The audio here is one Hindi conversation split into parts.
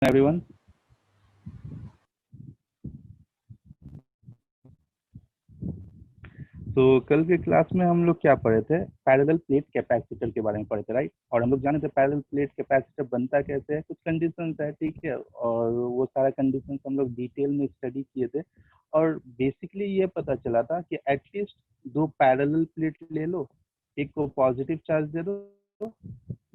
everyone. तो कल के क्लास में हम लोग क्या पढ़े थे? पैरेलल प्लेट कैपेसिटर के बारे में पढ़े थे, राइट? और हम लोग जाने थे पैरेलल प्लेट कैपेसिटर बनता कैसे है, कुछ कंडीशंस है, ठीक है, और वो सारा कंडीशंस हम लोग डिटेल में स्टडी किए थे। और बेसिकली ये पता चला था कि एटलीस्ट दो पैरेलल प्लेट ले लो, एक को पॉजिटिव चार्ज दे दो,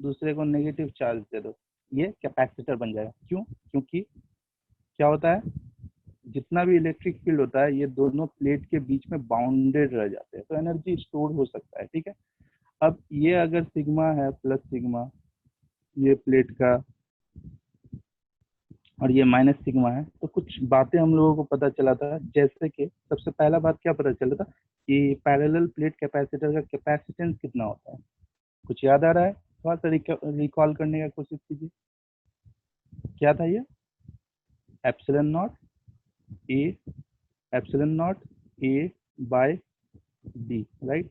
दूसरे को नेगेटिव चार्ज दे दो, ये कैपेसिटर बन जाएगा। क्यों? क्योंकि क्या होता है, जितना भी इलेक्ट्रिक फील्ड होता है ये दोनों प्लेट के बीच में बाउंडेड रह जाते हैं, तो एनर्जी स्टोर हो सकता है, ठीक है। अब ये अगर सिग्मा है प्लस सिग्मा, ये प्लेट का, और ये माइनस सिग्मा है, तो कुछ बातें हम लोगों को पता चला था। जैसे कि सबसे पहला बात क्या पता चला था कि पैरेलल प्लेट कैपेसिटर का कैपेसिटेंस कितना होता है। कुछ याद आ रहा है? थोड़ा सा रिकॉल करने का कोशिश कीजिए। क्या था ये? Epsilon naught A, epsilon naught A by D, right.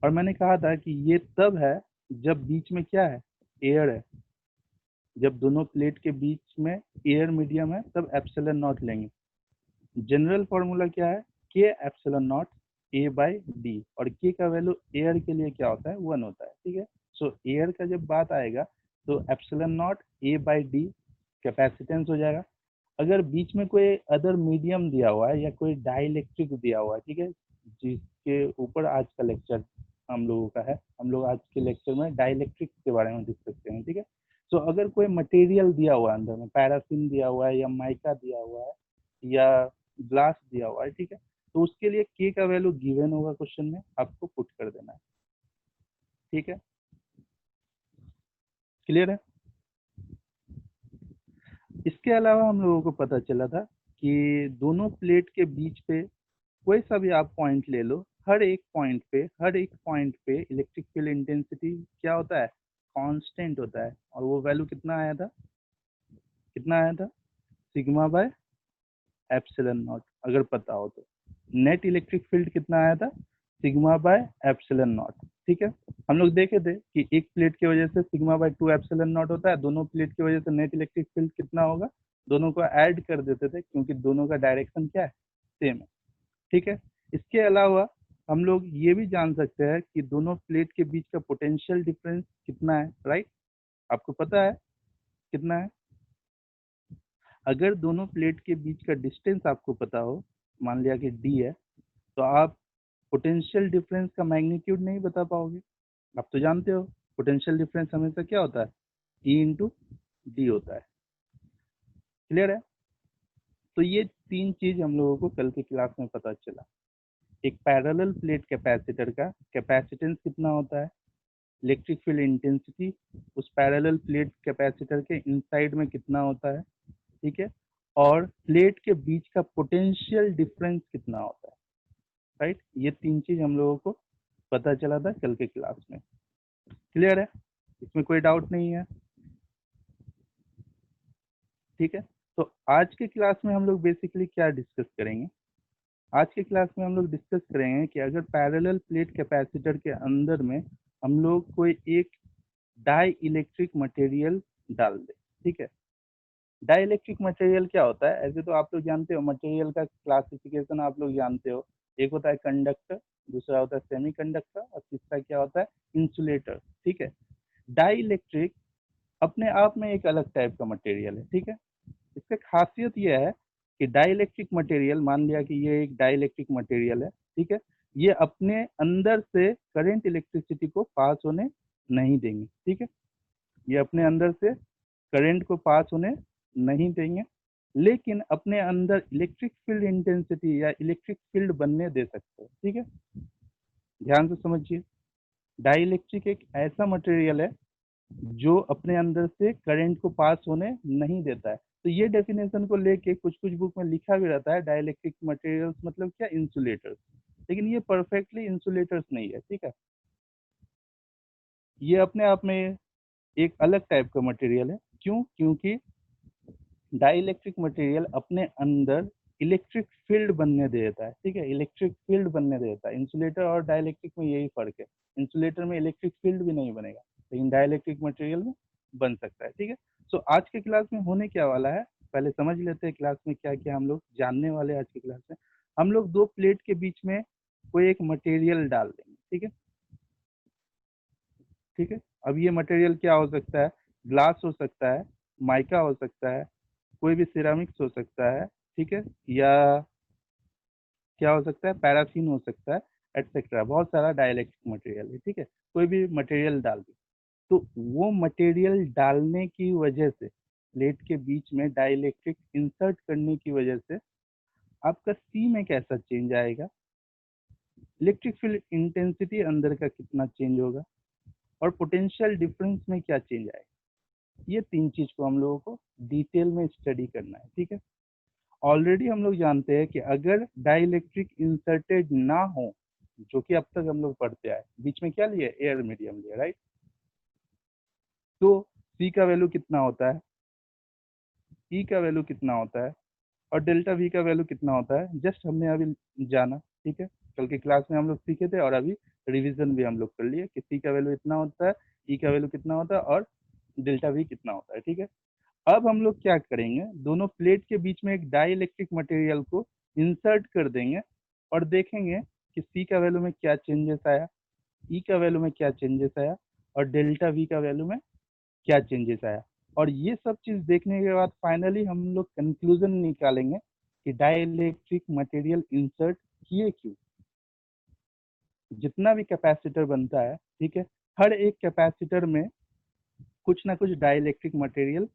और मैंने कहा था कि ये तब है जब बीच में क्या है, एयर है। जब दोनों प्लेट के बीच में एयर मीडियम है तब एप्सिलॉन नॉट लेंगे। जनरल फॉर्मूला क्या है? K epsilon naught A by D, और के का वैल्यू एयर के लिए क्या होता है? 1 होता है, ठीक है। सो एयर का जब बात आएगा तो epsilon naught A by D capacitance हो जाएगा। अगर बीच में कोई अदर मीडियम दिया हुआ है या कोई डाइलेक्ट्रिक दिया हुआ है, ठीक है, जिसके ऊपर आज का लेक्चर हम लोगों का है, हम लोग आज के लेक्चर में डाइलेक्ट्रिक के बारे में डिस्कस करेंगे, ठीक है। तो अगर कोई मटेरियल दिया हुआ है, अंदर में पैराफिन दिया हुआ है या माइका दिया हुआ है या ग्लास दिया हुआ है, ठीक है, तो उसके लिए के का वैल्यू गिवन होगा, क्वेश्चन में आपको पुट कर देना है, ठीक है। क्लियर है? इसके अलावा हम लोगों को पता चला था कि दोनों प्लेट के बीच पे कोई सा भी आप पॉइंट ले लो, हर एक पॉइंट पे इलेक्ट्रिक फील्ड इंटेंसिटी क्या होता है? कांस्टेंट होता है। और वो वैल्यू कितना आया था? कितना आया था? सिग्मा बाय एप्सिलॉन नॉट, अगर पता हो तो। नेट इलेक्ट्रिक फील्ड कितना आया था? सिग्मा बाय एप्सिलॉन नॉट, ठीक है। हम लोग देखे थे कि एक प्लेट की वजह से सिग्मा बाय 2 एप्सिलॉन नॉट होता है, दोनों प्लेट की वजह से नेट इलेक्ट्रिक फील्ड कितना होगा? दोनों को ऐड कर देते थे क्योंकि दोनों का डायरेक्शन क्या है? सेम है, ठीक है। इसके अलावा हम लोग ये भी जान सकते हैं कि दोनों प्लेट के बीच का पोटेंशियल डिफरेंस कितना है, राइट। आपको पता है कितना है? अगर दोनों प्लेट के बीच का डिस्टेंस आपको पता हो, मान लिया कि डी है, तो आप पोटेंशियल डिफरेंस का मैग्नीट्यूड नहीं बता पाओगे। आप तो जानते हो पोटेंशियल डिफरेंस हमेशा क्या होता है? ई इंटू डी होता है। क्लियर है? तो ये तीन चीज हम लोगों को कल की क्लास में पता चला। एक पैरेलल प्लेट कैपेसिटर का कैपेसिटेंस कितना होता है, इलेक्ट्रिक फील्ड इंटेंसिटी उस पैरेलल प्लेट कैपेसिटर के इनसाइड में कितना होता है, ठीक है, और प्लेट के बीच का पोटेंशियल डिफरेंस कितना होता है, राइट। ये तीन चीज हम लोगों को पता चला था कल के क्लास में। क्लियर है? इसमें कोई डाउट नहीं है, ठीक है। तो आज के क्लास में हम लोग बेसिकली क्या डिस्कस करेंगे? आज के क्लास में हम लोग डिस्कस करेंगे कि अगर पैरेलल प्लेट कैपेसिटर के अंदर में हम लोग कोई एक डाई इलेक्ट्रिक मटेरियल डाल दे, ठीक है। डाई इलेक्ट्रिक मटेरियल क्या होता है? ऐसे तो आप लोग जानते हो मटेरियल का क्लासिफिकेशन, आप लोग जानते हो। एक होता है कंडक्टर, दूसरा होता है सेमी कंडक्टर, और तीसरा क्या होता है? इंसुलेटर, ठीक है। डाई इलेक्ट्रिक अपने आप में एक अलग टाइप का मटेरियल है, ठीक है। इसका खासियत यह है कि डाइलेक्ट्रिक मटेरियल, मान लिया कि ये एक डाइलेक्ट्रिक मटेरियल है, ठीक है, ये अपने अंदर से करंट इलेक्ट्रिसिटी को पास होने नहीं देंगे, ठीक है। ये अपने अंदर से करंट को पास होने नहीं देंगे, लेकिन अपने अंदर इलेक्ट्रिक फील्ड इंटेंसिटी या इलेक्ट्रिक फील्ड बनने दे सकते हैं, ठीक है। ध्यान से समझिए, डाइलेक्ट्रिक एक ऐसा मटेरियल है जो अपने अंदर से करंट को पास होने नहीं देता है। तो ये डेफिनेशन को लेके कुछ कुछ बुक में लिखा भी रहता है, डाइलेक्ट्रिक मटेरियल्स मतलब क्या? इंसुलेटर्स। लेकिन ये परफेक्टली इंसुलेटर्स नहीं है, ठीक है। ये अपने आप में एक अलग टाइप का मटेरियल है। क्यों? क्योंकि डाइलेक्ट्रिक मटेरियल अपने अंदर इलेक्ट्रिक फील्ड बनने देता है, ठीक है, इलेक्ट्रिक फील्ड बनने देता है। इंसुलेटर और डाइलेक्ट्रिक में यही फर्क है, इंसुलेटर में इलेक्ट्रिक फील्ड भी नहीं बनेगा, लेकिन डाइलेक्ट्रिक मटेरियल में बन सकता है। ठीक है, तो आज के क्लास में होने क्या वाला है, पहले समझ लेते हैं क्लास में क्या क्या हम लोग जानने वाले हैं। आज की क्लास में हम लोग दो प्लेट के बीच में कोई एक मटेरियल डाल देंगे। ठीक है, ठीक है। अब ये मटेरियल क्या हो सकता है, ग्लास हो सकता है, माइका हो सकता है, कोई भी सिरामिक्स हो सकता है, ठीक है, या क्या हो सकता है, पैराफिन हो सकता है, एटसेट्रा। बहुत सारा डाइलेक्ट्रिक मटेरियल है। ठीक है, कोई भी मटेरियल डाल दो, तो वो मटेरियल डालने की वजह से, प्लेट के बीच में डाइलेक्ट्रिक इंसर्ट करने की वजह से आपका सी में कैसा चेंज आएगा, इलेक्ट्रिक फील्ड इंटेंसिटी अंदर का कितना चेंज होगा, और पोटेंशियल डिफरेंस में क्या चेंज आएगा। ये तीन चीज को हम लोगों को डिटेल में स्टडी करना है। ठीक है, ऑलरेडी हम लोग जानते हैं कि अगर डाइलेक्ट्रिक इंसर्टेड ना हो, जो कि अब तक हम लोग पढ़ते आए, बीच में क्या लिए, एयर मीडियम लिए, राइट। तो सी का वैल्यू कितना होता है, ई का वैल्यू कितना होता है, और डेल्टा वी का वैल्यू कितना होता है, जस्ट हमने अभी जाना। ठीक है, कल के क्लास में हम लोग सीखे थे और अभी रिवीजन भी हम लोग कर लिए कि सी का वैल्यू इतना होता है, ई का वैल्यू कितना होता है, और डेल्टा वी कितना होता है। ठीक है, अब हम लोग क्या करेंगे, दोनों प्लेट के बीच में एक डाइलेक्ट्रिक मटेरियल को इंसर्ट कर देंगे और देखेंगे कि सी का वैल्यू में क्या चेंजेस आया, ई का वैल्यू में क्या चेंजेस आया, और डेल्टा वी का वैल्यू में क्या चेंजेस आया। और ये सब चीज देखने के बाद फाइनली हम लोग कंक्लूजन निकालेंगे कि डाइलेक्ट्रिक मटेरियल इंसर्ट किए क्यों। जितना भी कैपेसिटर बनता है, ठीक है, हर एक कैपेसिटर में कुछ ना कुछ डाइलेक्ट्रिक मटेरियल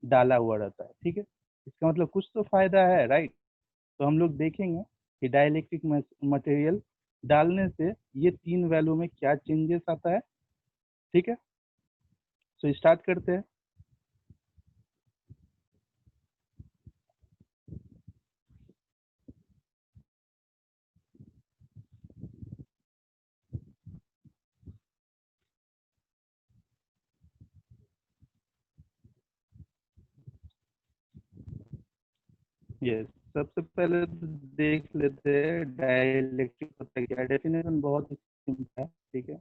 डाला हुआ रहता है। ठीक है, इसका मतलब कुछ तो फायदा है, राइट। तो हम लोग देखेंगे कि डाइलेक्ट्रिक मटेरियल डालने से ये तीन वैल्यू में क्या चेंजेस आता है। ठीक है, तो स्टार्ट करते हैं। यस, सबसे पहले तो देख लेते हैं डाइलेक्ट्रिक होता है क्या। डेफिनेशन बहुत ही सिंपल है। ठीक है,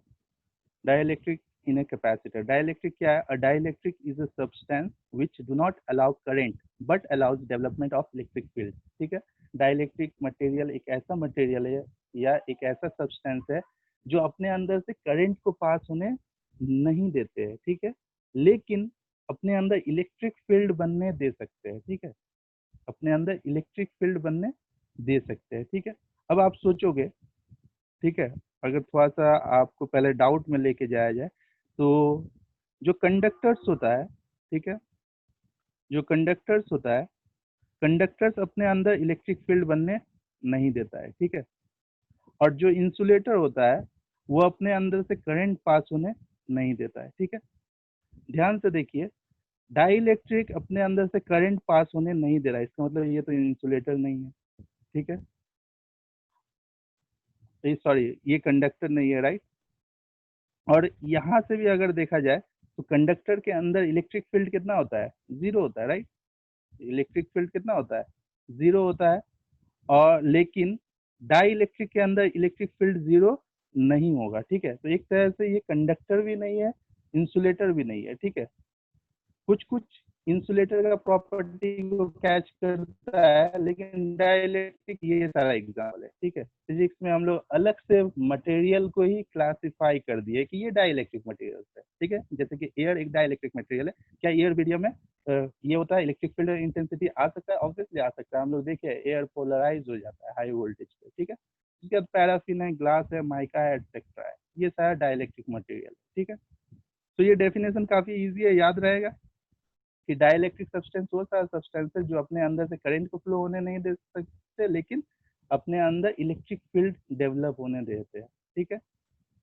dielectric in a capacitor, dielectric क्या है, अ dielectric is a substance which do not allow current but allows development of electric field. ठीक है, डाइलेक्ट्रिक मटेरियल एक ऐसा मटेरियल है या एक ऐसा सब्सटेंस है जो अपने अंदर से करंट को पास होने नहीं देते हैं। ठीक है, लेकिन अपने अंदर इलेक्ट्रिक फील्ड बनने दे सकते हैं। ठीक है, अपने अंदर इलेक्ट्रिक फील्ड बनने दे सकते हैं। ठीक है, अब आप सोचोगे, ठीक है, अगर थोड़ा सा आपको पहले डाउट में लेके जाया जाए, तो जो कंडक्टर्स होता है, ठीक है, जो कंडक्टर्स होता है, कंडक्टर्स अपने अंदर इलेक्ट्रिक फील्ड बनने नहीं देता है। ठीक है, और जो इंसुलेटर होता है वो अपने अंदर से करंट पास होने नहीं देता है। ठीक है, ध्यान से देखिए, डाइलेक्ट्रिक अपने अंदर से करंट पास होने नहीं दे रहा है, इसका मतलब ये तो इंसुलेटर नहीं है। ठीक है, सॉरी, ये कंडक्टर नहीं है, राइट। और यहाँ से भी अगर देखा जाए तो कंडक्टर के अंदर इलेक्ट्रिक फील्ड कितना होता है, जीरो होता है, राइट। इलेक्ट्रिक फील्ड कितना होता है, जीरो होता है। और लेकिन डाई इलेक्ट्रिक के अंदर इलेक्ट्रिक फील्ड जीरो नहीं होगा। ठीक है, तो एक तरह से ये कंडक्टर भी नहीं है, इंसुलेटर भी नहीं है। ठीक है, कुछ कुछ इंसुलेटर का प्रॉपर्टी को कैच करता है, लेकिन डाइलेक्ट्रिक ये सारा एग्जाम्पल है। ठीक है, फिजिक्स में हम लोग अलग से मटेरियल को ही क्लासिफाई कर दिए कि ये डाइलेक्ट्रिक मटेरियल है। ठीक है, जैसे कि एयर एक डाइलेक्ट्रिक मटेरियल है, क्या एयर मीडियम में ये होता है, इलेक्ट्रिक फील्ड इंटेंसिटी आ सकता है, ऑब्वियसली आ सकता है। हम लोग देखिए एयर पोलराइज हो जाता है हाई वोल्टेज पे। ठीक है, उसके बाद पैराफिन है, ग्लास है, माइका है, एटसेट्रा है, ये सारा डाइलेक्ट्रिक मटेरियल। ठीक है, तो ये डेफिनेशन काफी इजी है, याद रहेगा कि डाइलेक्ट्रिक सब्सटेंस वो सारा सब्सटेंस है जो अपने अंदर से करंट को फ्लो होने नहीं दे सकते, लेकिन अपने अंदर इलेक्ट्रिक फील्ड डेवलप होने देते हैं। ठीक है,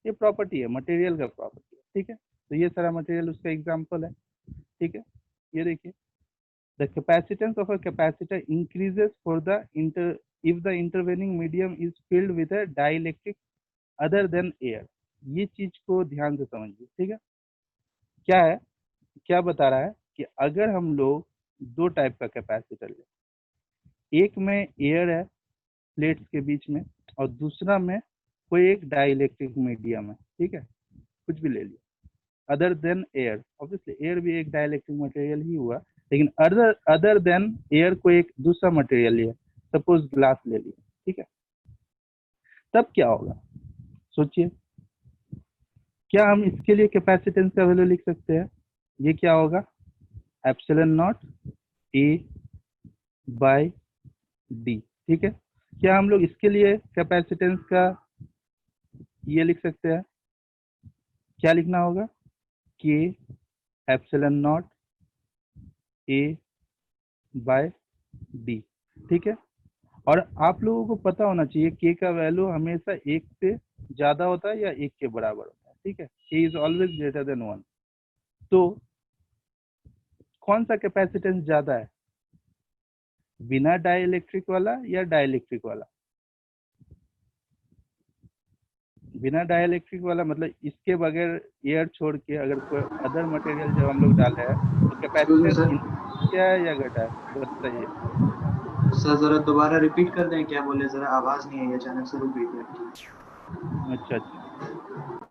ये प्रॉपर्टी है, मटेरियल का प्रॉपर्टी है। ठीक है, तो ये सारा मटेरियल उसका एग्जाम्पल है। ठीक है, ये देखिए, the capacitance of a capacitor increases for the inter if the intervening medium is filled with a dielectric other than air. ये चीज को ध्यान से समझिए। ठीक है, क्या है, क्या बता रहा है कि अगर हम लोग दो टाइप का कैपेसिटर ले, एक में एयर है प्लेट्स के बीच में, और दूसरा में कोई एक डाइलेक्ट्रिक मीडियम है। ठीक है, कुछ भी ले लिया, other than air, obviously air भी एक डाइलेक्ट्रिक मटेरियल ही हुआ, लेकिन अदर देन एयर को एक दूसरा मटेरियल लिया, सपोज ग्लास ले लिया, ठीक है, तब क्या होगा सोचिए। क्या हम इसके लिए कैपेसिटेंस का वैल्यू लिख सकते हैं? ये क्या होगा? Epsilon naught A by D, ठीक है। क्या हम लोग इसके लिए कैपेसिटेंस का ये लिख सकते हैं? क्या लिखना होगा? K epsilon naught A by D, ठीक है। और आप लोगों को पता होना चाहिए के का वैल्यू हमेशा एक से ज्यादा होता है या एक के बराबर होता है, ठीक है। के इज ऑलवेज ग्रेटर देन 1। तो कौन सा कैपेसिटेंस ज्यादा है, बिना डाइलेक्ट्रिक वाला या डाइलेक्ट्रिक वाला? बिना डाइलेक्ट्रिक वाला मतलब इसके बगैर एयर छोड़ के अगर कोई अदर मटेरियल जब हम लोग डाले हैं तो एक्सक्यूज मी कैपेसिटेंस सर। क्या है या घटा है, बताइए। सर जरा दोबारा रिपीट कर दें, क्या बोले, जरा आवाज नहीं आई, अचानक से रुक गई थी आपकी। अच्छा अच्छा,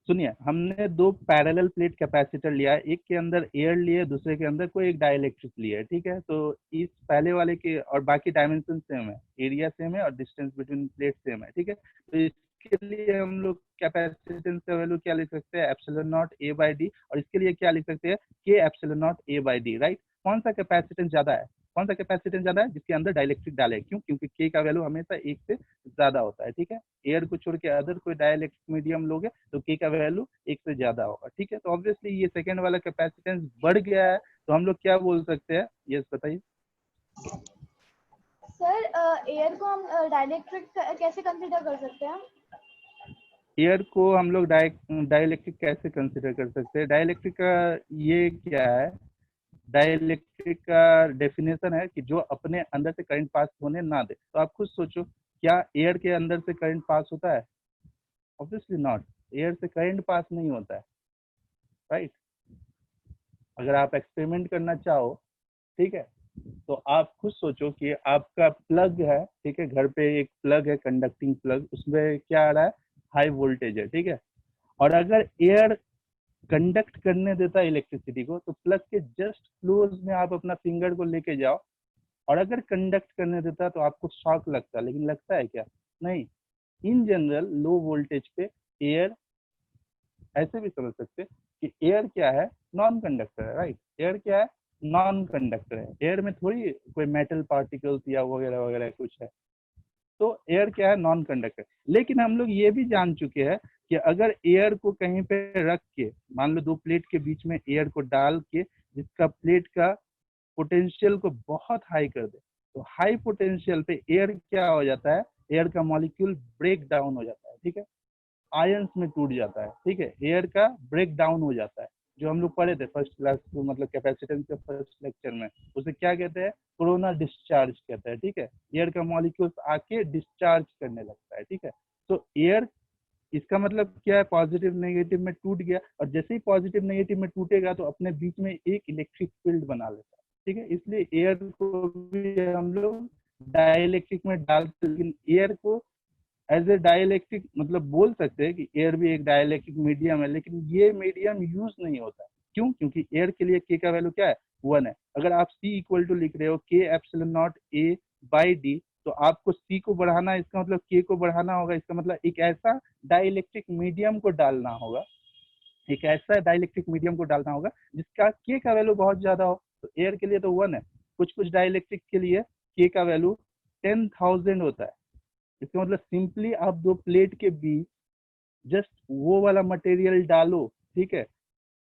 सुनिए, हमने दो पैरेलल प्लेट कैपेसिटर लिया है, एक के अंदर एयर लिए, दूसरे के अंदर कोई एक डाइलेक्ट्रिक लिया है, ठीक है। तो इस पहले वाले के और बाकी डायमेंशन सेम है, एरिया सेम है और डिस्टेंस बिटवीन प्लेट सेम है, ठीक है। तो इसके लिए हम लोग कैपेसिटेंस का वैल्यू क्या लिख सकते हैं? Epsilon naught A by D. और इसके लिए क्या लिख सकते हैं? के epsilon naught A by D, right. कौन सा कैपेसिटेंस ज्यादा है? कौन सा कैपेसिटेंस ज्यादा है? जिसके अंदर डाइलेक्ट्रिक डाले, क्यों? क्योंकि के का वैल्यू हमेशा एक से ज्यादा होता है, ठीक है। एयर को छोड़ के अदर कोई डाइलेक्ट्रिक मीडियम लोगे तो के का वैल्यू एक से ज्यादा होगा, ठीक है। तो ऑब्वियसली ये सेकंड वाला कैपेसिटेंस बढ़ गया है, तो हम लोग क्या बोल सकते हैं? यस बताइए सर एयर को हम डाइलेक्ट्रिक कैसे कंसीडर कर सकते हैं? एयर को हम लोग डाइलेक्ट्रिक कैसे कंसिडर कर सकते हैं? डाइलेक्ट्रिक का ये क्या है, डाइलेक्ट्रिक का डेफिनेशन है कि जो अपने अंदर से करंट पास होने ना दे। तो आप खुद सोचो, क्या एयर के अंदर से करंट पास होता है? ऑब्वियसली नॉट, एयर से करंट पास नहीं होता है, राइट। अगर आप एक्सपेरिमेंट करना चाहो, ठीक है, तो आप खुद सोचो कि आपका प्लग है, ठीक है, घर पे एक प्लग है, कंडक्टिंग प्लग, उसमें क्या आ रहा है? हाई वोल्टेज है, ठीक है। और अगर एयर कंडक्ट करने देता है इलेक्ट्रिसिटी को, तो प्लग के जस्ट क्लोज में आप अपना फिंगर को लेके जाओ, और अगर कंडक्ट करने देता तो आपको शॉक लगता है, लेकिन लगता है क्या? नहीं। इन जनरल लो वोल्टेज पे एयर, ऐसे भी समझ सकते कि एयर क्या है? नॉन कंडक्टर है, राइट। एयर क्या है? नॉन कंडक्टर है। एयर में थोड़ी कोई मेटल पार्टिकल्स या वगैरह वगैरह कुछ है। तो एयर क्या है? Non conductor. लेकिन हम लोग ये भी जान चुके हैं कि अगर एयर को कहीं पे रख के, मान लो दो प्लेट के बीच में एयर को डाल के, जिसका प्लेट का पोटेंशियल को बहुत हाई कर दे, तो हाई पोटेंशियल पे एयर क्या हो जाता है? एयर का मॉलिक्यूल ब्रेक डाउन हो जाता है, ठीक है, आयंस में टूट जाता है, ठीक है, एयर का ब्रेक डाउन हो जाता है। जो हम लोग पढ़े थे फर्स्ट क्लास, मतलब कैपेसिटेंस के फर्स्ट लेक्चर में, उसे क्या कहते हैं? कोरोना डिस्चार्ज कहते हैं, ठीक है। एयर का मॉलिक्यूल्स आके डिस्चार्ज करने लगता है, ठीक है। तो एयर, इसका मतलब क्या है? पॉजिटिव नेगेटिव में टूट गया, और जैसे ही पॉजिटिव नेगेटिव में टूटेगा तो अपने बीच में एक इलेक्ट्रिक फील्ड बना लेता है, ठीक है। इसलिए एयर को भी हम लोग डाइलेक्ट्रिक में डालते, लेकिन एयर को एज ए डाइलेक्ट्रिक मतलब बोल सकते हैं कि एयर भी एक डाइलेक्ट्रिक मीडियम है, लेकिन ये मीडियम यूज नहीं होता। क्यों? क्योंकि एयर के लिए के का वैल्यू क्या है? 1 है। अगर आप सी इक्वल टू लिख रहे हो के epsilon naught A by D, तो आपको सी को बढ़ाना, इसका मतलब के को बढ़ाना होगा। इसका मतलब एक ऐसा डाइलेक्ट्रिक मीडियम को डालना होगा, एक ऐसा डाइलेक्ट्रिक मीडियम को डालना होगा जिसका के का वैल्यू बहुत ज्यादा हो। तो एयर के लिए तो 1 है, कुछ कुछ डाइलेक्ट्रिक के लिए के का वैल्यू 10,000 होता है। इसका मतलब सिंपली आप दो प्लेट के बीच जस्ट वो वाला मटेरियल डालो, ठीक है,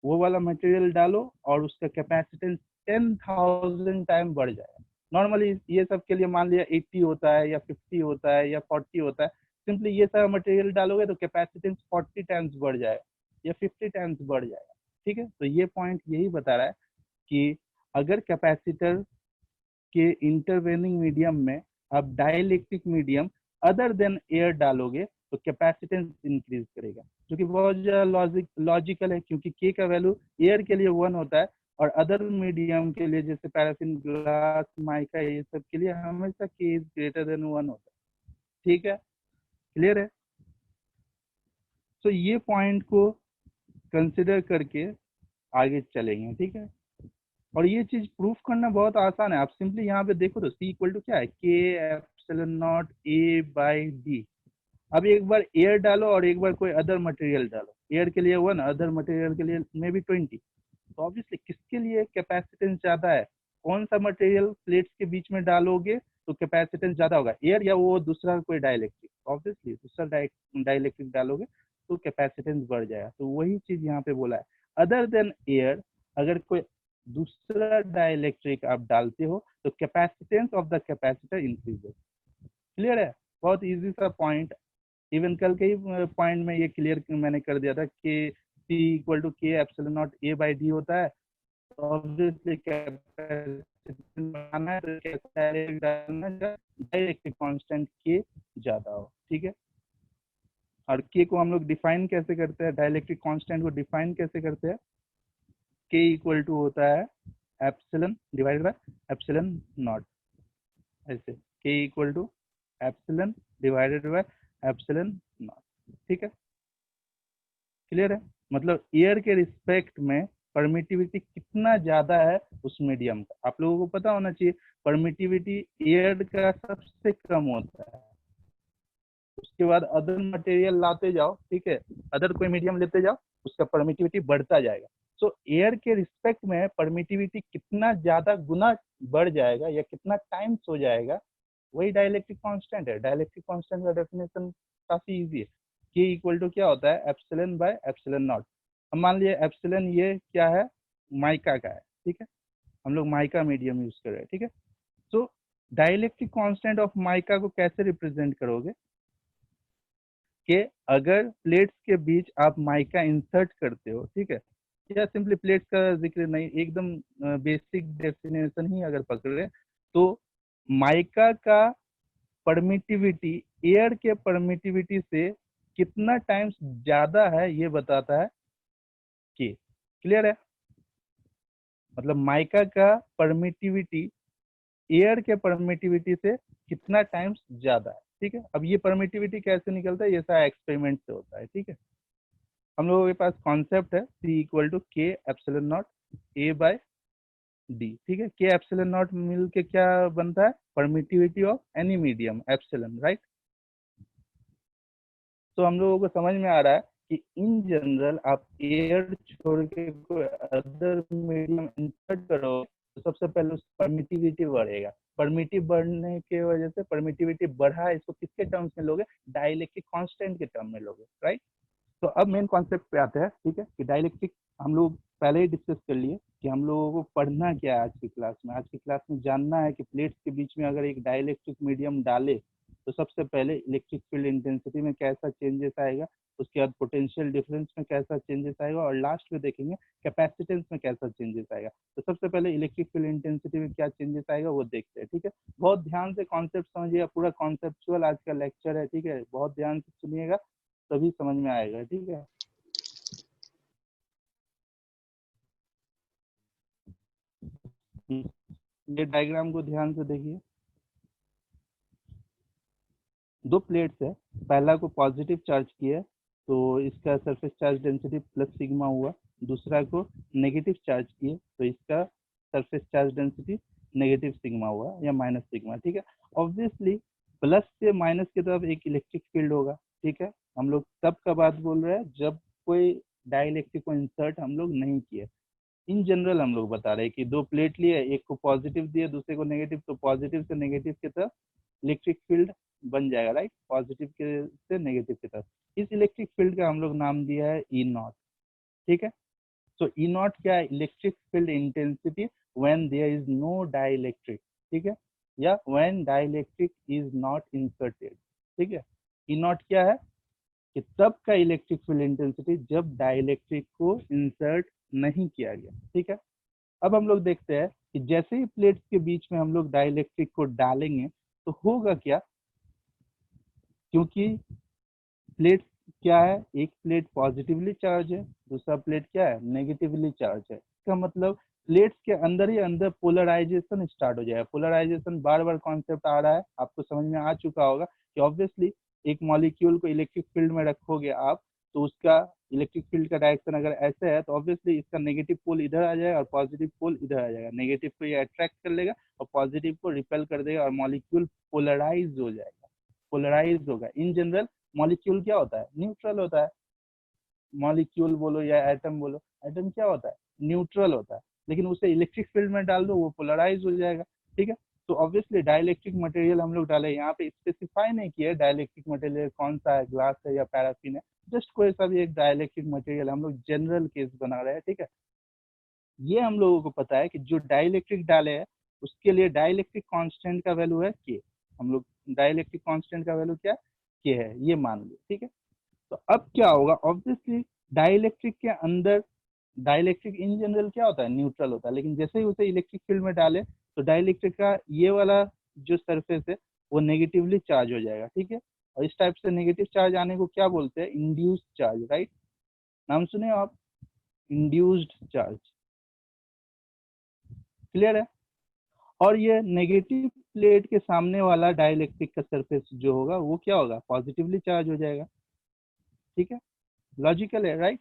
वो वाला मटेरियल डालो और उसका कैपेसिटेंस 10,000 टाइम बढ़ जाएगा। नॉर्मली ये सब के लिए मान लिया 80 होता है या 50 होता है या 40 होता है। सिंपली ये सारा मटेरियल डालोगे तो कैपेसिटेंस 40 टाइम्स बढ़ जाएगा या 50 टाइम्स बढ़ जाएगा, ठीक है। तो ये पॉइंट यही बता रहा है कि अगर कैपेसिटर के इंटरवेनिंग मीडियम में आप dielectric medium other than air डालोगे तो कैपेसिटेंस इंक्रीज करेगा, जो कि बहुत ज्यादा लॉजिकल है, क्योंकि के का वैल्यू एयर के लिए 1 होता है और अदर मीडियम के लिए जैसे पैराफिन, ग्लास, माइका, ये सब के लिए हमेशा के इज ग्रेटर देन 1 होता है, ठीक है। क्लियर है? तो ये पॉइंट को कंसिडर करके आगे चलेंगे, ठीक है। और ये चीज प्रूफ करना बहुत आसान है। आप सिंपली यहाँ पे देखो तो C इक्वल टू क्या है, K epsilon naught A by D। अब एक बार एयर डालो और एक बार कोई अदर मटेरियल डालो। एयर के लिए 1, अदर मटेरियल के लिए मे बी 20। तो ऑब्वियसली किसके लिए कैपेसिटेंस ज्यादा है, कौन सा मटेरियल प्लेट्स के बीच में डालोगे तो कैपेसिटेंस ज्यादा होगा, एयर या वो दूसरा कोई डाइलेक्ट्रिक। ऑब्वियसली दूसरा डाइलेक्ट्रिक डालोगे तो कैपेसिटेंस बढ़ जाएगा। तो वही चीज यहाँ पे बोला है, अदर देन एयर अगर कोई दूसरा डाइलेक्ट्रिक आप डालते हो तो capacitance of the capacitor increases. Clear है, बहुत इजी सा पॉइंट। इवन कल के ही पॉइंट में ये क्लियर मैंने कर दिया था कि C equal to K epsilon naught A by D होता है। ऑब्वियसली कैपेसिटेंस बनाना है तो कैसे डालना है, डाइलेक्ट्रिक कांस्टेंट K ज्यादा हो, ठीक है। और K को हम लोग डिफाइन कैसे करते हैं, डाइलेक्ट्रिक कांस्टेंट को डिफाइन कैसे करते हैं, K इक्वल टू होता है epsilon divided by epsilon naught. ऐसे K equal to epsilon divided by epsilon naught, ठीक है। क्लियर है, मतलब एयर के रिस्पेक्ट में परमिटिविटी कितना ज्यादा है उस मीडियम का आप लोगों को पता होना चाहिए। परमिटिविटी एयर का सबसे कम होता है, उसके बाद अदर मटेरियल लाते जाओ, ठीक है, अदर कोई मीडियम लेते जाओ, उसका परमिटिविटी बढ़ता जाएगा। सो एयर के रिस्पेक्ट में परमिटिविटी कितना ज्यादा गुना बढ़ जाएगा या कितना टाइम्स हो जाएगा, वही डाइलेक्ट्रिक कांस्टेंट है। डाइलेक्ट्रिक कांस्टेंट का डेफिनेशन काफी इजी है। K इक्वल टू क्या होता है, एप्सिलॉन बाय एप्सिलॉन नॉट। अब मान लिया एप्सिलॉन ये क्या है, माइका का है, ठीक है, हम लोग माइका मीडियम यूज कर रहे हैं, ठीक है। तो डाइलेक्ट्रिक कांस्टेंट ऑफ माइका को कैसे रिप्रेजेंट करोगे कि अगर प्लेट्स के बीच आप माइका इंसर्ट करते हो, ठीक है, या सिंपली प्लेट्स का जिक्र नहीं, एकदम बेसिक डेफिनेशन ही अगर पकड़े तो माइका का परमिटिविटी एयर के परमिटिविटी से कितना टाइम्स ज्यादा है ये बताता है कि, क्लियर है, मतलब माइका का परमिटिविटी एयर के परमिटिविटी से कितना टाइम्स ज्यादा है, ठीक है। अब ये परमिटिविटी कैसे निकलता है, ये सारा एक्सपेरिमेंट से होता है, ठीक है। हम लोगों के पास कॉन्सेप्ट है C equal to K epsilon naught A by D, ठीक है। K एप्सिलॉन नॉट मिल के क्या बनता है, permittivity of any medium epsilon, right. तो हम लोगों को समझ में आ रहा है कि इन जनरल आप एयर छोड़ के कोई अदर मीडियम इंसर्ट करो तो सबसे पहले उस परमिटिविटी बढ़ेगा। परमिटिव बढ़ने की वजह से परमिटिविटी बढ़ा, इसको किसके टर्म्स में लोगे, डाइलेक्ट्रिक कांस्टेंट के टर्म में लोगे, राइट। तो अब मेन कॉन्सेप्ट पे आते हैं, ठीक है, कि डाइलेक्ट्रिक हम लोग पहले ही डिस्कस कर लिए कि हम लोगों को पढ़ना क्या है आज की क्लास में। आज की क्लास में जानना है कि प्लेट्स के बीच में अगर एक डाइलेक्ट्रिक मीडियम डाले तो सबसे पहले इलेक्ट्रिक फील्ड इंटेंसिटी में कैसा चेंजेस आएगा, उसके बाद पोटेंशियल डिफरेंस में कैसा चेंजेस आएगा, और लास्ट में देखेंगे कैपेसिटेंस में कैसा चेंजेस आएगा। तो सबसे पहले इलेक्ट्रिक फील्ड इंटेंसिटी में क्या चेंजेस आएगा वो देखते हैं, ठीक है। बहुत ध्यान से कॉन्सेप्ट समझिएगा, पूरा कॉन्सेप्चुअल आज का लेक्चर है, ठीक है, बहुत ध्यान से सुनिएगा तभी समझ में आएगा, ठीक है। ये डायग्राम को ध्यान से देखिए, दो प्लेट्स है, पहला को पॉजिटिव चार्ज किया तो इसका surface charge density plus sigma हुआ, दूसरा को नेगेटिव चार्ज किए तो इसका surface charge density negative sigma हुआ या माइनस सिग्मा, ठीक है। ऑब्वियसली प्लस से माइनस की तरफ एक इलेक्ट्रिक फील्ड होगा, ठीक है। हम लोग तब का बात बोल रहे हैं जब कोई डाइलेक्ट्रिक को इंसर्ट हम लोग नहीं किए। इन जनरल हम लोग बता रहे हैं कि दो प्लेट लिए, एक को पॉजिटिव दिए दूसरे को नेगेटिव, तो पॉजिटिव से नेगेटिव की तरफ इलेक्ट्रिक फील्ड बन जाएगा, राइट, पॉजिटिव के से नेगेटिव की तरफ। इस इलेक्ट्रिक फील्ड का हम लोग नाम दिया है ई नॉट, ठीक है। तो ई नॉट क्या है, electric field intensity when there is no dielectric, ठीक है, या when dielectric is not inserted, ठीक है। ई नॉट क्या है कि तब का इलेक्ट्रिक फील्ड इंटेंसिटी जब डाइलेक्ट्रिक को इंसर्ट नहीं किया गया, ठीक है। अब हम लोग देखते हैं कि जैसे ही प्लेट्स के बीच में हम लोग डाइलेक्ट्रिक को डालेंगे तो होगा क्या, क्योंकि प्लेट क्या है, एक प्लेट पॉजिटिवली चार्ज है, दूसरा प्लेट क्या है, नेगेटिवली चार्ज है। इसका मतलब प्लेट्स के अंदर ही अंदर पोलराइजेशन स्टार्ट हो जाएगा। पोलराइजेशन बार बार कॉन्सेप्ट आ रहा है, आपको समझ में आ चुका होगा कि ऑब्वियसली एक मॉलिक्यूल को इलेक्ट्रिक फील्ड में रखोगे आप तो उसका इलेक्ट्रिक फील्ड का डायरेक्शन अगर ऐसे है तो ऑब्वियसली इसका नेगेटिव पोल इधर आ जाएगा और पॉजिटिव पोल इधर आ जाएगा। नेगेटिव को ये अट्रैक्ट कर लेगा और पॉजिटिव को रिपेल कर देगा और मॉलिक्यूल पोलराइज हो जाएगा, पोलराइज होगा। इन जनरल मॉलिक्यूल क्या होता है, न्यूट्रल होता है। मॉलिक्यूल बोलो या एटम बोलो, एटम क्या होता है, न्यूट्रल होता है, लेकिन उसे इलेक्ट्रिक फील्ड में डाल दो वो पोलराइज हो जाएगा, ठीक है। तो ऑब्वियसली डाइलेक्ट्रिक मटेरियल हम लोग डाले, यहाँ पे स्पेसिफाई नहीं किया डाइलेक्ट्रिक मटेरियल कौन सा है, ग्लास है या पैराफिन है, जस्ट कोई सा भी एक डाइलेक्ट्रिक मटेरियल हम लोग जनरल केस बना रहे हैं, ठीक है। ये हम लोगों को पता है कि जो डाइलेक्ट्रिक डाले है उसके लिए डाइलेक्ट्रिक कांस्टेंट का वैल्यू है के। हम लोग डाइलेक्ट्रिक कांस्टेंट का वैल्यू क्या के है, ये मान लिया, ठीक है। तो अब क्या होगा, ऑब्वियसली डाइलेक्ट्रिक के अंदर, डाइलेक्ट्रिक इन जनरल क्या होता है, न्यूट्रल होता है, लेकिन जैसे ही उसे इलेक्ट्रिक फील्ड में डाले तो डाइलेक्ट्रिक का ये वाला जो सरफेस है वो नेगेटिवली चार्ज हो जाएगा, ठीक है। और इस टाइप से नेगेटिव चार्ज आने को क्या बोलते हैं, इंड्यूस्ड चार्ज, राइट। नाम सुने आप, इंड्यूस्ड चार्ज, क्लियर है। और ये नेगेटिव प्लेट के सामने वाला डाइलेक्ट्रिक का सरफेस जो होगा वो क्या होगा, पॉजिटिवली चार्ज हो जाएगा, ठीक है। लॉजिकल है, राइट।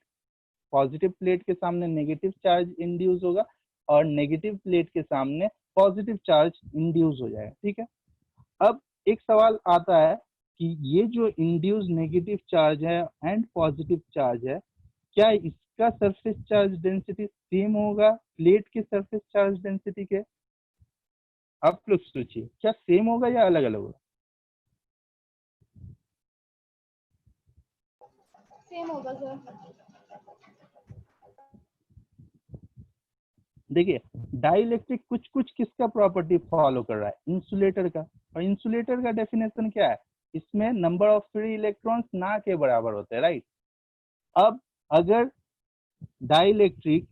पॉजिटिव प्लेट के सामने नेगेटिव चार्ज इंड्यूस होगा और नेगेटिव प्लेट के सामने पॉजिटिव चार्ज इंड्यूस हो जाएगा, ठीक है। अब एक सवाल आता है कि ये जो इंड्यूस नेगेटिव चार्ज है एंड पॉजिटिव चार्ज है, क्या इसका सरफेस चार्ज डेंसिटी सेम होगा प्लेट के सरफेस चार्ज डेंसिटी के? आप लोग सोचिए, क्या सेम होगा या अलग अलग होगा? सेम होगा सर। देखिए डाइलेक्ट्रिक कुछ कुछ किसका प्रॉपर्टी फॉलो कर रहा है, इंसुलेटर का। और इंसुलेटर का डेफिनेशन क्या है, इसमें नंबर ऑफ फ्री इलेक्ट्रॉन्स ना के बराबर होते हैं, राइट। अब अगर डाइलेक्ट्रिक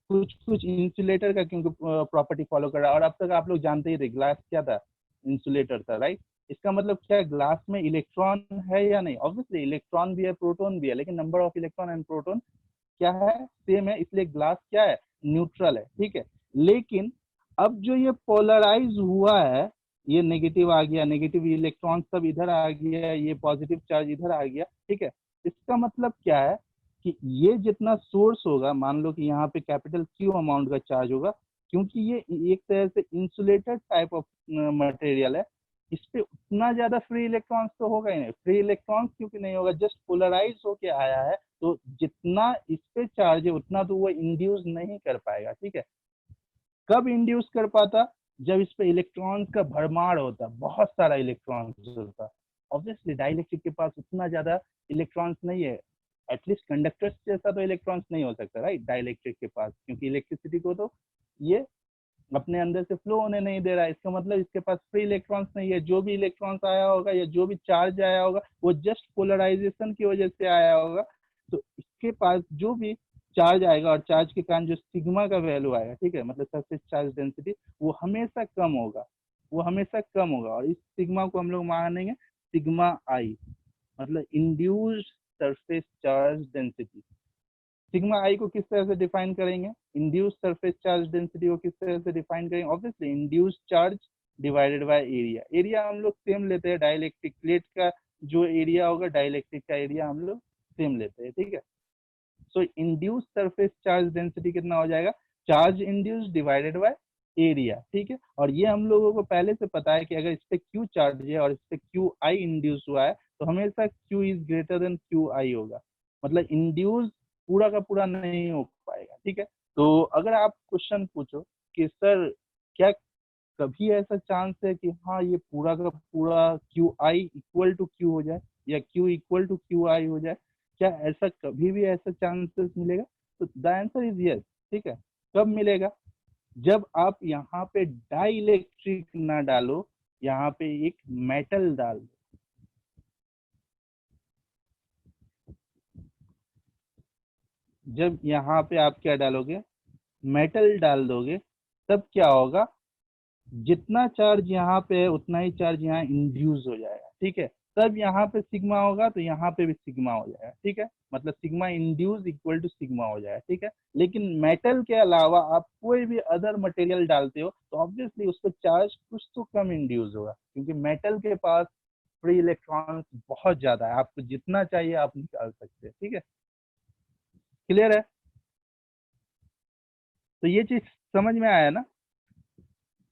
कुछ कुछ इंसुलेटर का क्योंकि प्रॉपर्टी फॉलो कर रहा है, और अब तक आप लोग जानते ही थे ग्लास क्या था, इंसुलेटर था, राइट। इसका मतलब क्या है, ग्लास में इलेक्ट्रॉन है या नहीं, ऑब्वियसली इलेक्ट्रॉन भी है प्रोटॉन भी है, लेकिन number of electron and proton क्या है, सेम है, इसलिए ग्लास क्या है, न्यूट्रल है, ठीक है। लेकिन अब जो ये पोलराइज हुआ है, ये नेगेटिव आ गया, नेगेटिव इलेक्ट्रॉन सब इधर आ गया, ये पॉजिटिव चार्ज इधर आ गया, ठीक है। इसका मतलब क्या है कि ये जितना सोर्स होगा, मान लो कि यहाँ पे कैपिटल क्यू अमाउंट का चार्ज होगा, क्योंकि ये एक तरह से इंसुलेटेड टाइप ऑफ मटेरियल है, इस पे उतना ज्यादा फ्री इलेक्ट्रॉन्स तो होगा ही नहीं। फ्री इलेक्ट्रॉन्स क्योंकि नहीं होगा, जस्ट पोलराइज होके आया है, तो जितना इस पे चार्ज है उतना तो वो इंड्यूस नहीं कर पाएगा, ठीक है। कब इंड्यूस कर पाता, जब इस पे इलेक्ट्रॉन्स का भरमार होता, बहुत सारा इलेक्ट्रॉन्स होता। ऑब्वियसली डाइलेक्ट्रिक के पास उतना ज्यादा इलेक्ट्रॉन्स नहीं है, एटलीस्ट कंडक्टर्स जैसा तो इलेक्ट्रॉन्स नहीं हो सकता, राइट, डाइलेक्ट्रिक के पास, क्योंकि इलेक्ट्रिसिटी को तो ये अपने अंदर से फ्लो होने नहीं दे रहा है। इसका मतलब इसके पास फ्री इलेक्ट्रॉन्स नहीं है, जो भी इलेक्ट्रॉन्स आया होगा या जो भी चार्ज आया होगा वो जस्ट पोलराइजेशन की वजह से आया होगा। तो इसके पास जो भी चार्ज आएगा और चार्ज के कारण जो सिग्मा का वैल्यू आएगा, ठीक है, मतलब सरफेस चार्ज डेंसिटी, वो हमेशा कम होगा, वो हमेशा कम होगा। और इस सिग्मा को हम लोग मानेंगे सिग्मा आई, मतलब induced surface charge density. Sigma I को किस तरह से डिफाइन करेंगे, इंड्यूस्ड सरफेस चार्ज डेंसिटी को किस तरह से डिफाइन करेंगे, obviously induced charge divided by area. Area हम लोग सेम लेते हैं, डाइलेक्ट्रिक प्लेट का जो एरिया होगा डाइलेक्ट्रिक का एरिया हम लोग सेम लेते हैं, ठीक है। So induced surface charge density कितना हो जाएगा, charge induced divided by area, ठीक है। और ये हम लोगों को पहले से पता है कि अगर इस पे क्यू चार्ज है और इस पे क्यू आई इंड्यूस हुआ है तो हमेशा Q is greater than Q I होगा, मतलब इंड्यूस पूरा का पूरा नहीं हो पाएगा, ठीक है। तो अगर आप क्वेश्चन पूछो कि सर क्या कभी ऐसा चांस है कि हाँ ये पूरा का पूरा Q I equal to Q हो जाए या Q equal to Q I हो जाए, क्या ऐसा कभी भी ऐसा चांसेस मिलेगा? तो द आंसर इज यस, ठीक है। कब मिलेगा, जब आप यहाँ पे डाइलेक्ट्रिक ना डालो, यहाँ पे एक मेटल डाल दो। जब यहाँ पे आप क्या डालोगे, मेटल डाल दोगे, तब क्या होगा, जितना चार्ज यहाँ पे है उतना ही चार्ज यहाँ इंड्यूस हो जाएगा, ठीक है। तब यहाँ पे सिग्मा होगा तो यहाँ पे भी सिग्मा हो जाएगा, ठीक है, मतलब sigma induced equal to sigma हो जाएगा, ठीक है। लेकिन मेटल के अलावा आप कोई भी अदर मटेरियल डालते हो तो ऑब्वियसली उसको चार्ज कुछ तो कम इंड्यूस होगा, क्योंकि मेटल के पास फ्री इलेक्ट्रॉन्स बहुत ज्यादा है, आपको जितना चाहिए आप निकाल सकते हैं, ठीक है, क्लियर है। तो ये चीज समझ में आया ना।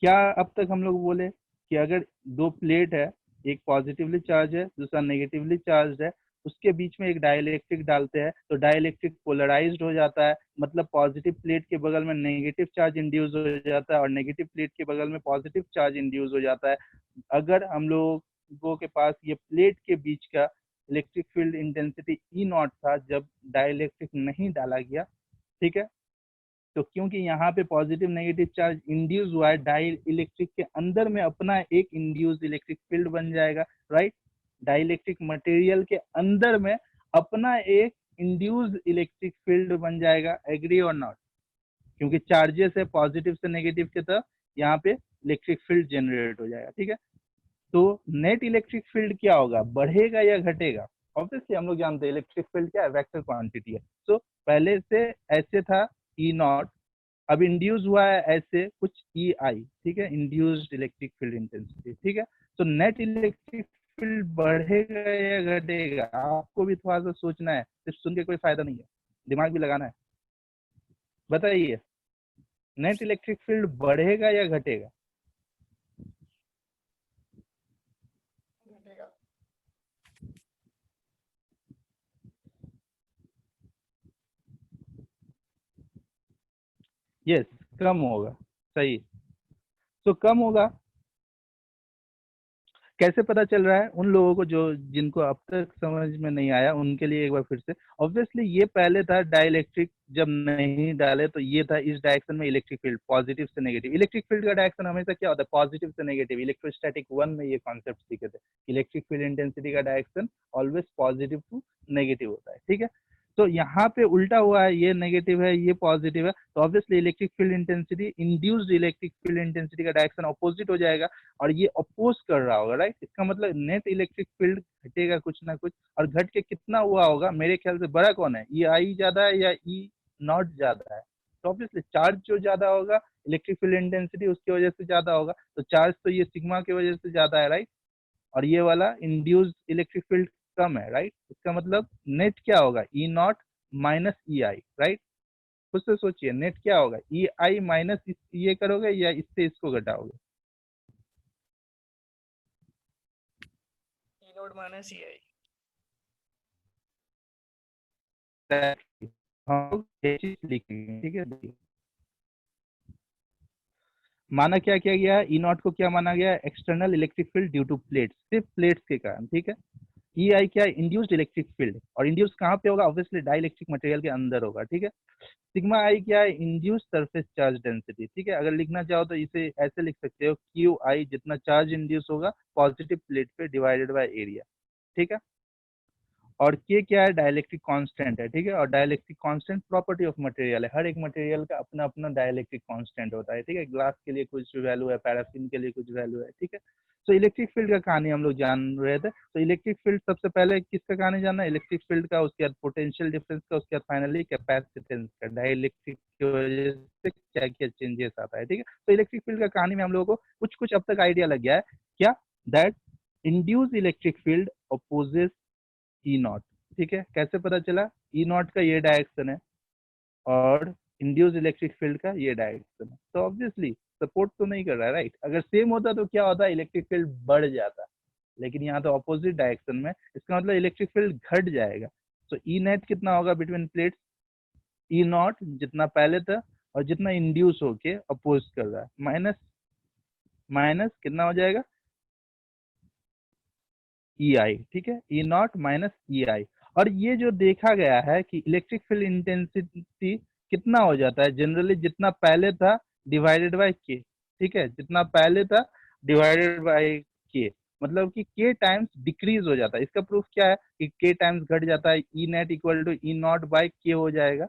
क्या अब तक हम लोग बोले कि अगर दो प्लेट है, एक पॉजिटिवली चार्ज है दूसरा नेगेटिवली चार्ज है, उसके बीच में एक डाइलेक्ट्रिक डालते हैं तो डाइलेक्ट्रिक पोलराइज्ड हो जाता है, मतलब पॉजिटिव प्लेट के बगल में नेगेटिव चार्ज इंड्यूस हो जाता है और नेगेटिव प्लेट के बगल में पॉजिटिव चार्ज इंड्यूस हो जाता है। अगर हम लोगों के पास ये प्लेट के बीच का electric field intensity E not था जब डाइलेक्ट्रिक नहीं डाला गया, ठीक है, तो क्योंकि यहाँ पे पॉजिटिव नेगेटिव चार्ज इंड्यूस हुआ है, डाई इलेक्ट्रिक के अंदर में अपना एक इंड्यूस इलेक्ट्रिक फील्ड बन जाएगा, राइट। डाइलेक्ट्रिक मटेरियल के अंदर में अपना एक इंड्यूस इलेक्ट्रिक फील्ड बन जाएगा, एग्री और नॉट, क्योंकि चार्जेस है पॉजिटिव से नेगेटिव के तरफ, यहाँ पे इलेक्ट्रिक फील्ड जनरेट हो जाएगा, ठीक है। तो नेट इलेक्ट्रिक फील्ड क्या होगा, बढ़ेगा या घटेगा? ऑब्वियसली हम लोग जानते हैं इलेक्ट्रिक फील्ड क्या है, वेक्टर क्वांटिटी है। तो पहले से ऐसे था ई नॉट, अब इंड्यूस हुआ है ऐसे कुछ ई आई, ठीक है, इंड्यूस्ड इलेक्ट्रिक फील्ड इंटेंसिटी, ठीक है। तो नेट इलेक्ट्रिक फील्ड बढ़ेगा या घटेगा, आपको भी थोड़ा सा सोचना है, सिर्फ सुन के कोई फायदा नहीं है, दिमाग भी लगाना है। बताइए, नेट इलेक्ट्रिक फील्ड बढ़ेगा या घटेगा? यस, कम होगा, सही। तो कम होगा, कैसे पता चल रहा है? उन लोगों को जो जिनको अब तक समझ में नहीं आया उनके लिए एक बार फिर से। ऑब्वियसली ये पहले था डाइलेक्ट्रिक जब नहीं डाले तो ये था इस डायरेक्शन में इलेक्ट्रिक फील्ड पॉजिटिव से नेगेटिव, इलेक्ट्रिक फील्ड का डायरेक्शन हमेशा क्या होता है, पॉजिटिव से नेगेटिव। इलेक्ट्रोस्टैटिक 1 में ये कॉन्सेप्ट सीखे थे, इलेक्ट्रिक फील्ड इंटेंसिटी का direction always positive to negative होता है, ठीक है। तो यहाँ पे उल्टा हुआ है, ये नेगेटिव है ये पॉजिटिव है, तो obviously electric field intensity, induced electric field intensity का डायरेक्शन अपोजिट हो जाएगा और ये अपोज कर रहा होगा, राइट। इसका मतलब नेट इलेक्ट्रिक फील्ड घटेगा कुछ ना कुछ, और घट के कितना हुआ होगा? मेरे ख्याल से बड़ा कौन है, ई आई ज्यादा है या ई नॉट ज्यादा है? तो ऑब्वियसली चार्ज जो ज्यादा होगा इलेक्ट्रिक फील्ड इंटेंसिटी उसकी वजह से ज्यादा होगा, तो चार्ज तो ये सिग्मा की वजह से ज्यादा है, राइट। और ये वाला इंड्यूस्ड इलेक्ट्रिक फील्ड कम है, राइट। इसका मतलब नेट क्या होगा, E naught minus E I, right. खुद से सोचिए नेट क्या होगा, ई आई माइनस ये करोगे या इससे इसको घटाओगे? ई नॉट माइनस ई आई। हम ये चीज लिखेंगे, ठीक है। देखिए, माना क्या किया गया है, ई नॉट को क्या माना गया है, external electric field due to plates, सिर्फ प्लेट्स के कारण, ठीक है। ई आई क्या है, इंड्यूस्ड इलेक्ट्रिक फील्ड, और इंड्यूस कहाँ पे होगा, ऑब्वियसली डाइलेक्ट्रिक मटेरियल के अंदर होगा, ठीक है। सिग्मा आई क्या है, इंड्यूस सरफेस चार्ज डेंसिटी, ठीक है। अगर लिखना चाहो तो इसे ऐसे लिख सकते हो, क्यू आई जितना चार्ज इंड्यूस होगा पॉजिटिव प्लेट पे डिवाइडेड बाय एरिया, ठीक है। और के क्या है, डाइलेक्ट्रिक कांस्टेंट है, ठीक है। और dielectric constant property of material है, हर एक मटेरियल का अपना अपना डाइलेक्ट्रिक कांस्टेंट होता है, ठीक है। ग्लास के लिए कुछ वैल्यू है, पैराफिन के लिए कुछ वैल्यू है, ठीक है। तो इलेक्ट्रिक फील्ड का कहानी हम लोग जान रहे थे। तो इलेक्ट्रिक फील्ड सबसे पहले किसका कहानी जानना है, इलेक्ट्रिक फील्ड का, उसके बाद पोटेंशियल डिफरेंस का, उसके बाद फाइनली कैपेसिटेंस का, डाइलेक्ट्रिक की वजह से क्या क्या चेंजेस आता है, ठीक है। तो इलेक्ट्रिक फील्ड का कहानी में हम लोगों को कुछ कुछ अब तक आइडिया लग गया है, क्या, that induce electric field opposes E not, ठीक है। कैसे पता चला, ई नॉट का ये डायरेक्शन है और इंड्यूस इलेक्ट्रिक फील्ड का ये डायरेक्शन है, तो ऑब्वियसली सपोर्ट तो नहीं कर रहा है, राइट। अगर सेम होता तो क्या होता, इलेक्ट्रिक फील्ड बढ़ जाता, लेकिन यहाँ तो अपोजिट डायरेक्शन में, इसका मतलब इलेक्ट्रिक फील्ड घट जाएगा। तो ई नेट कितना होगा बिटवीन प्लेट्स, ई नॉट जितना पहले था और जितना इंड्यूस होके अपोज कर रहा है, माइनस माइनस कितना हो जाएगा, ई आई, ठीक है, ई नॉट माइनस ई आई। और ये जो देखा गया है कि इलेक्ट्रिक फील्ड इंटेंसिटी कितना हो जाता है जनरली, जितना पहले था डिवाइडेड बाय के, ठीक है, जितना पहले था डिवाइडेड बाय के, मतलब कि के टाइम्स डिक्रीज हो जाता है। इसका प्रूफ क्या है कि के टाइम्स घट जाता है, E net equal to E naught by K हो जाएगा।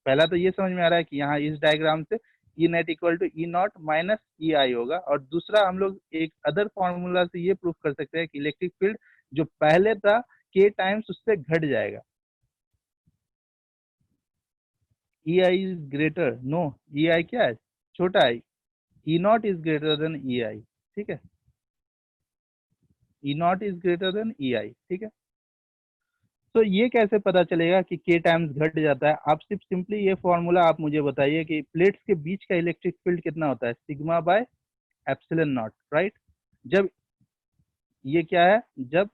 पहला तो ये समझ में आ रहा है कि यहाँ इस डायग्राम से E net equal to E naught minus E I होगा, और दूसरा हम लोग एक अदर फॉर्मूला से ये प्रूफ कर सकते हैं कि इलेक्ट्रिक फील्ड जो पहले था के टाइम्स उससे घट जाएगा। ई आई इज ग्रेटर, नो, ई आई क्या है, छोटा है, E not is greater than ई आई, ठीक है। E not is greater than ई आई, ठीक है। तो ये कैसे पता चलेगा कि के टाइम्स घट जाता है? आप सिर्फ सिंपली ये फॉर्मूला आप मुझे बताइए कि प्लेट्स के बीच का इलेक्ट्रिक फील्ड कितना होता है, sigma by epsilon not, right. जब ये क्या है, जब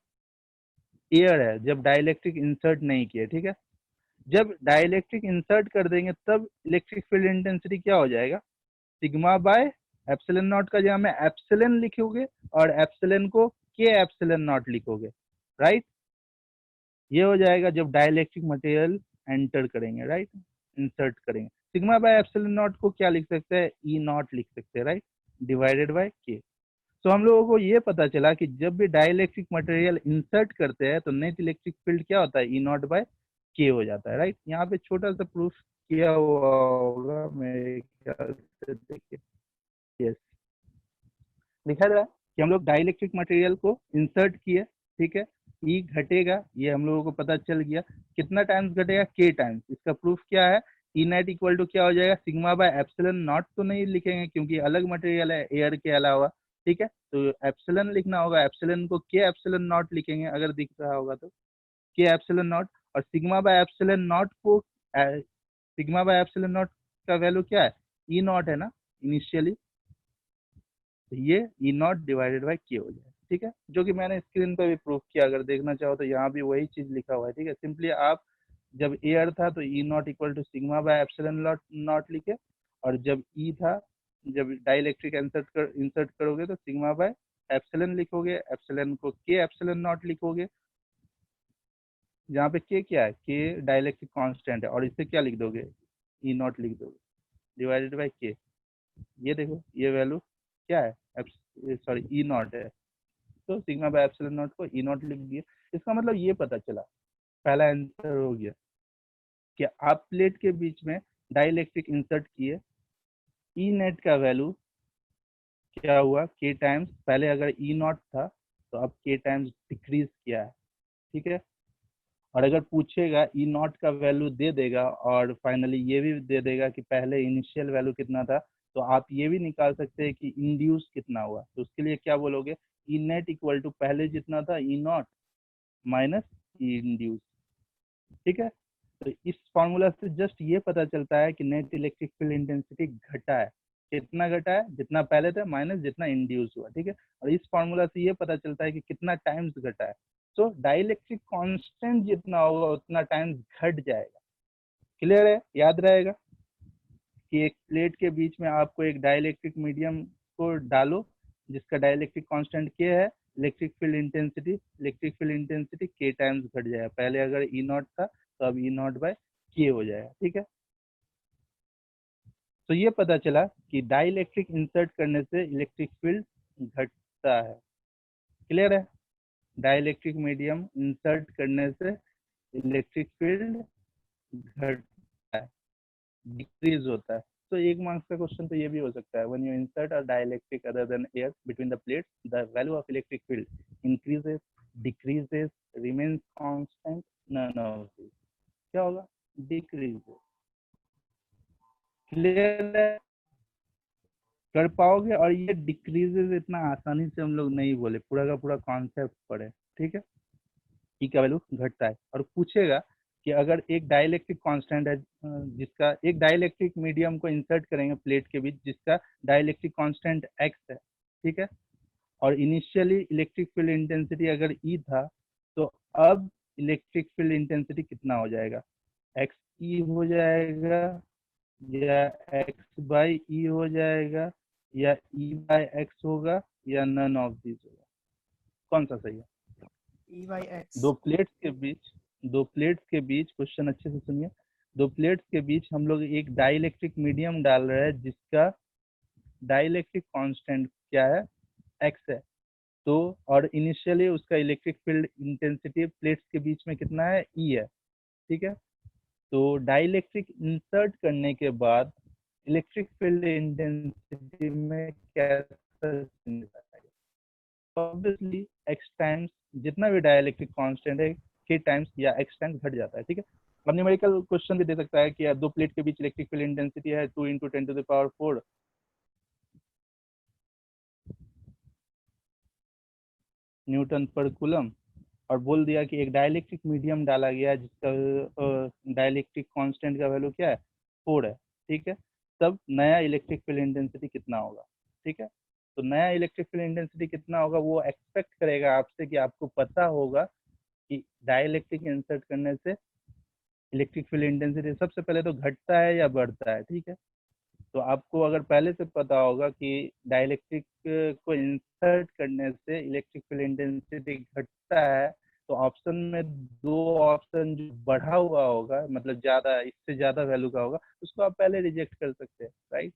एयर है, जब डाइलेक्ट्रिक इंसर्ट नहीं किया, ठीक है। जब डाइलेक्ट्रिक इंसर्ट कर देंगे तब इलेक्ट्रिक फील्ड इंटेंसिटी क्या हो जाएगा, सिग्मा बाय एप्सिलॉन नॉट का जगह में एप्सिलॉन लिखोगे और एप्सिलॉन को के एप्सिलॉन नॉट लिखोगे, राइट। ये हो जाएगा जब डाइलेक्ट्रिक मटेरियल एंटर करेंगे, राइट, इंसर्ट करेंगे। सिग्मा बाय एप्सिलॉन नॉट को क्या लिख सकते हैं, ई नॉट लिख सकते हैं, राइट, डिवाइडेड बाय के। तो हम लोगों को ये पता चला कि जब भी डाइलेक्ट्रिक मटेरियल इंसर्ट करते हैं तो नेट इलेक्ट्रिक फील्ड क्या होता है, ई नॉट बाय के हो जाता है, राइट। यहाँ पे छोटा सा प्रूफ किया हुआ होगा मेरे ख्याल से, देखिए, यस, लिखा रहा है कि हम लोग डाइलेक्ट्रिक मटेरियल को इंसर्ट किए, ठीक है, ई घटेगा, ये हम लोगों को पता चल गया। कितना टाइम्स घटेगा, के टाइम्स। इसका प्रूफ क्या है, ई नेट इक्वल टू क्या हो जाएगा, सिग्मा बाय एप्सिलॉन नॉट तो नहीं लिखेंगे क्योंकि अलग मटेरियल है एयर के अलावा, ठीक है, तो एप्सिलॉन लिखना होगा, एप्सिलॉन को के एप्सिलॉन नॉट लिखेंगे अगर दिख रहा होगा तो, के एप्सिलॉन नॉट। और सिग्मा बाय एप्सिलॉन नॉट को सिग्मा बाय एप्सिलॉन नॉट का वैल्यू क्या है, ई नॉट है ना इनिशियली, तो ये ई नॉट डिवाइडेड बाय के हो जाए, ठीक है, जो कि मैंने स्क्रीन पर भी प्रूफ किया, अगर देखना चाहो तो यहाँ भी वही चीज लिखा हुआ है, ठीक है। सिंपली आप जब एयर था तो E naught equal to sigma by epsilon naught लिखे, और जब ई था, जब डाइलेक्ट्रिक इंसर्ट करोगे तो सिग्मा बाय एप्सिलॉन लिखोगे, एप्सिलॉन को के एप्सिलॉन नॉट लिखोगे, जहाँ पे के क्या है, के डाइलेक्ट्रिक कांस्टेंट है, और इसे क्या लिख दोगे, ई नॉट लिख दोगे डिवाइडेड बाय के। ये देखो ये वैल्यू क्या है, सॉरी ई नॉट है, तो सिग्मा बाय एप्सिलॉन नॉट को ई नॉट लिख दिया। इसका मतलब ये पता चला, पहला आंसर हो गया कि आप प्लेट के बीच में डाइलेक्ट्रिक इंसर्ट किए, ई नेट का वैल्यू क्या हुआ, के टाइम्स, पहले अगर ई नॉट था तो अब के टाइम्स डिक्रीज किया है, ठीक है। और अगर पूछेगा ई नॉट का वैल्यू दे देगा और फाइनली ये भी दे देगा कि पहले इनिशियल वैल्यू कितना था, तो आप ये भी निकाल सकते हैं कि इंड्यूस कितना हुआ। तो उसके लिए क्या बोलोगे, ई नेट इक्वल टू पहले जितना था ई नॉट माइनस ई इंड्यूस, ठीक है। तो इस फॉर्मूला से जस्ट ये पता चलता है कि नेट इलेक्ट्रिक फील्ड इंटेंसिटी घटा है, कितना घटा है, जितना पहले था माइनस जितना इंड्यूस हुआ, ठीक है। और इस फॉर्मूला से ये पता चलता है कि कितना टाइम्स घटा है। तो डाइलेक्ट्रिक कांस्टेंट जितना होगा उतना टाइम्स घट जाएगा। क्लियर है, याद रहेगा कि एक प्लेट के बीच में आपको एक डाइलेक्ट्रिक मीडियम को डालो जिसका डाइलेक्ट्रिक कांस्टेंट के है, इलेक्ट्रिक फील्ड इंटेंसिटी के टाइम्स घट जाएगा। पहले अगर ई नॉट था तो अब ई नॉट बाय के हो जाएगा, ठीक है। तो ये पता चला कि डाइलेक्ट्रिक इंसर्ट करने से इलेक्ट्रिक फील्ड घटता है। क्लियर है, डाइलेक्ट्रिक मीडियम इंसर्ट करने से इलेक्ट्रिक फील्ड घटता है, डिक्रीज होता है। तो एक मार्क्स का क्वेश्चन तो ये भी हो सकता है, when you insert a dielectric other than air between the plates the value of electric field increases, decreases, remains constant, none of this. क्या होगा, डिक्रीज। क्लियर है, कर पाओगे। और ये डिक्रीजेस इतना आसानी से हम लोग नहीं बोले, पूरा का पूरा कॉन्सेप्ट पढ़े, ठीक है। ई का वैल्यू घटता है और पूछेगा कि अगर एक डाइलेक्ट्रिक कांस्टेंट है, जिसका एक डाइलेक्ट्रिक मीडियम को इंसर्ट करेंगे प्लेट के बीच जिसका डाइलेक्ट्रिक कांस्टेंट एक्स है, ठीक है, और इनिशियली इलेक्ट्रिक फील्ड इंटेंसिटी अगर ई था, तो अब इलेक्ट्रिक फील्ड इंटेंसिटी कितना हो जाएगा, एक्स ई हो जाएगा, या एक्स बाई ई हो जाएगा, या ई बाई एक्स होगा, या नन ऑफ दिस होगा। कौन सा सही है? ई बाई एक्स। दो प्लेट्स के बीच क्वेश्चन अच्छे से सुनिए, दो प्लेट्स के बीच हम लोग एक डाइलेक्ट्रिक मीडियम डाल रहे हैं जिसका डाइलेक्ट्रिक कांस्टेंट क्या है, एक्स है। तो और इनिशियली उसका इलेक्ट्रिक फील्ड इंटेंसिटी प्लेट्स के बीच में कितना है, ई है, ठीक है। तो डाइलेक्ट्रिक इंसर्ट करने के बाद इलेक्ट्रिक फील्ड इंटेंसिटी में कैसा चेंज आएगा, ऑब्वियसली एक्स टाइम्स जितना भी डाइलेक्ट्रिक कांस्टेंट है के टाइम्स या एक्स टाइम्स घट जाता है, ठीक है। अब न्यूमेरिकल क्वेश्चन भी दे सकता है कि दो प्लेट के बीच इलेक्ट्रिक फील्ड इंटेंसिटी है 2 × 10⁴, न्यूटन पर कूलम, और बोल दिया कि एक डाइलेक्ट्रिक मीडियम डाला गया है जिसका डाइलेक्ट्रिक कांस्टेंट का वैल्यू क्या है, 4 है, ठीक है, तब नया इलेक्ट्रिक फील्ड इंटेंसिटी कितना होगा, ठीक है। तो नया इलेक्ट्रिक फील्ड इंटेंसिटी कितना होगा वो एक्सपेक्ट करेगा आपसे कि आपको पता होगा कि डाइलेक्ट्रिक इंसर्ट करने से इलेक्ट्रिक फील्ड इंटेंसिटी सबसे पहले तो घटता है या बढ़ता है, ठीक है। तो आपको अगर पहले से पता होगा कि डाइलेक्ट्रिक को इंसर्ट करने से इलेक्ट्रिक फील्ड इंटेंसिटी घटता है, तो ऑप्शन में दो ऑप्शन जो बढ़ा हुआ होगा, मतलब ज्यादा, इससे ज्यादा वैल्यू का होगा, उसको आप पहले रिजेक्ट कर सकते हैं, राइट।